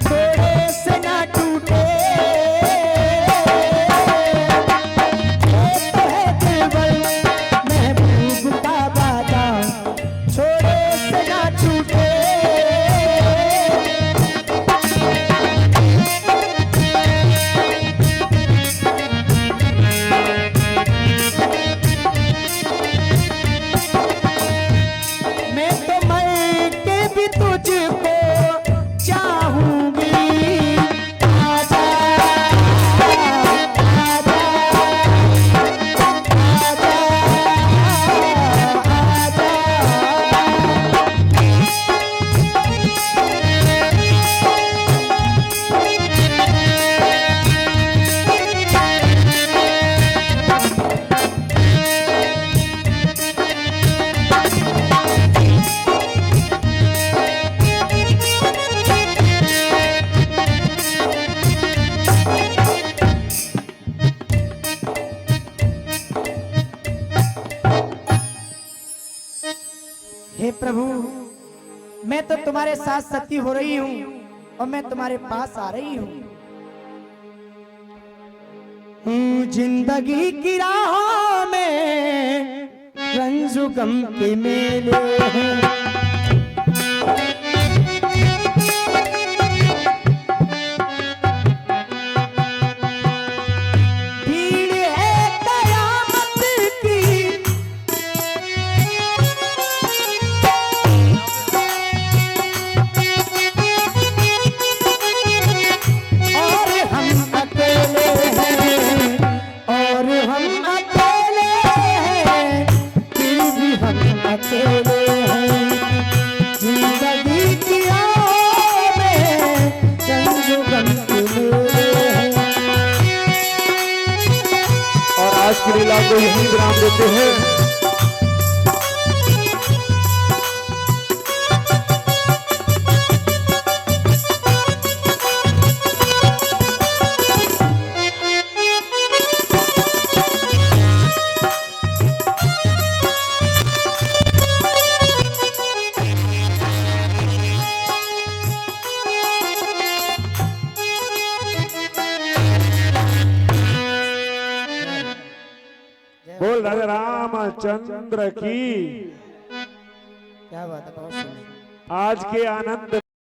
थोड़े से ना टूटे ये तो है केवल महबूब का वादा छोड़े से ना छूटे मैं तो मैं के भी तुझको चाहूंगी आजा आजा आजा हे प्रभु मैं तो तुम्हारे साथ सती हो रही हूँ और मैं तुम्हारे पास आ रही हूँ जिंदगी की राह में रंजू गम के मेले हैं भीड़ है कयामत की और हम अकेले हैं और हम अकेले हैं फिर भी हम अकेले हैं जिंदगी की राह में रंजो गम के मेले हैं और आज की लीला को यही विराम देते हैं। बोल राजा रामचंद्र की। क्या बात है बहुत सुंदर आज के आनंद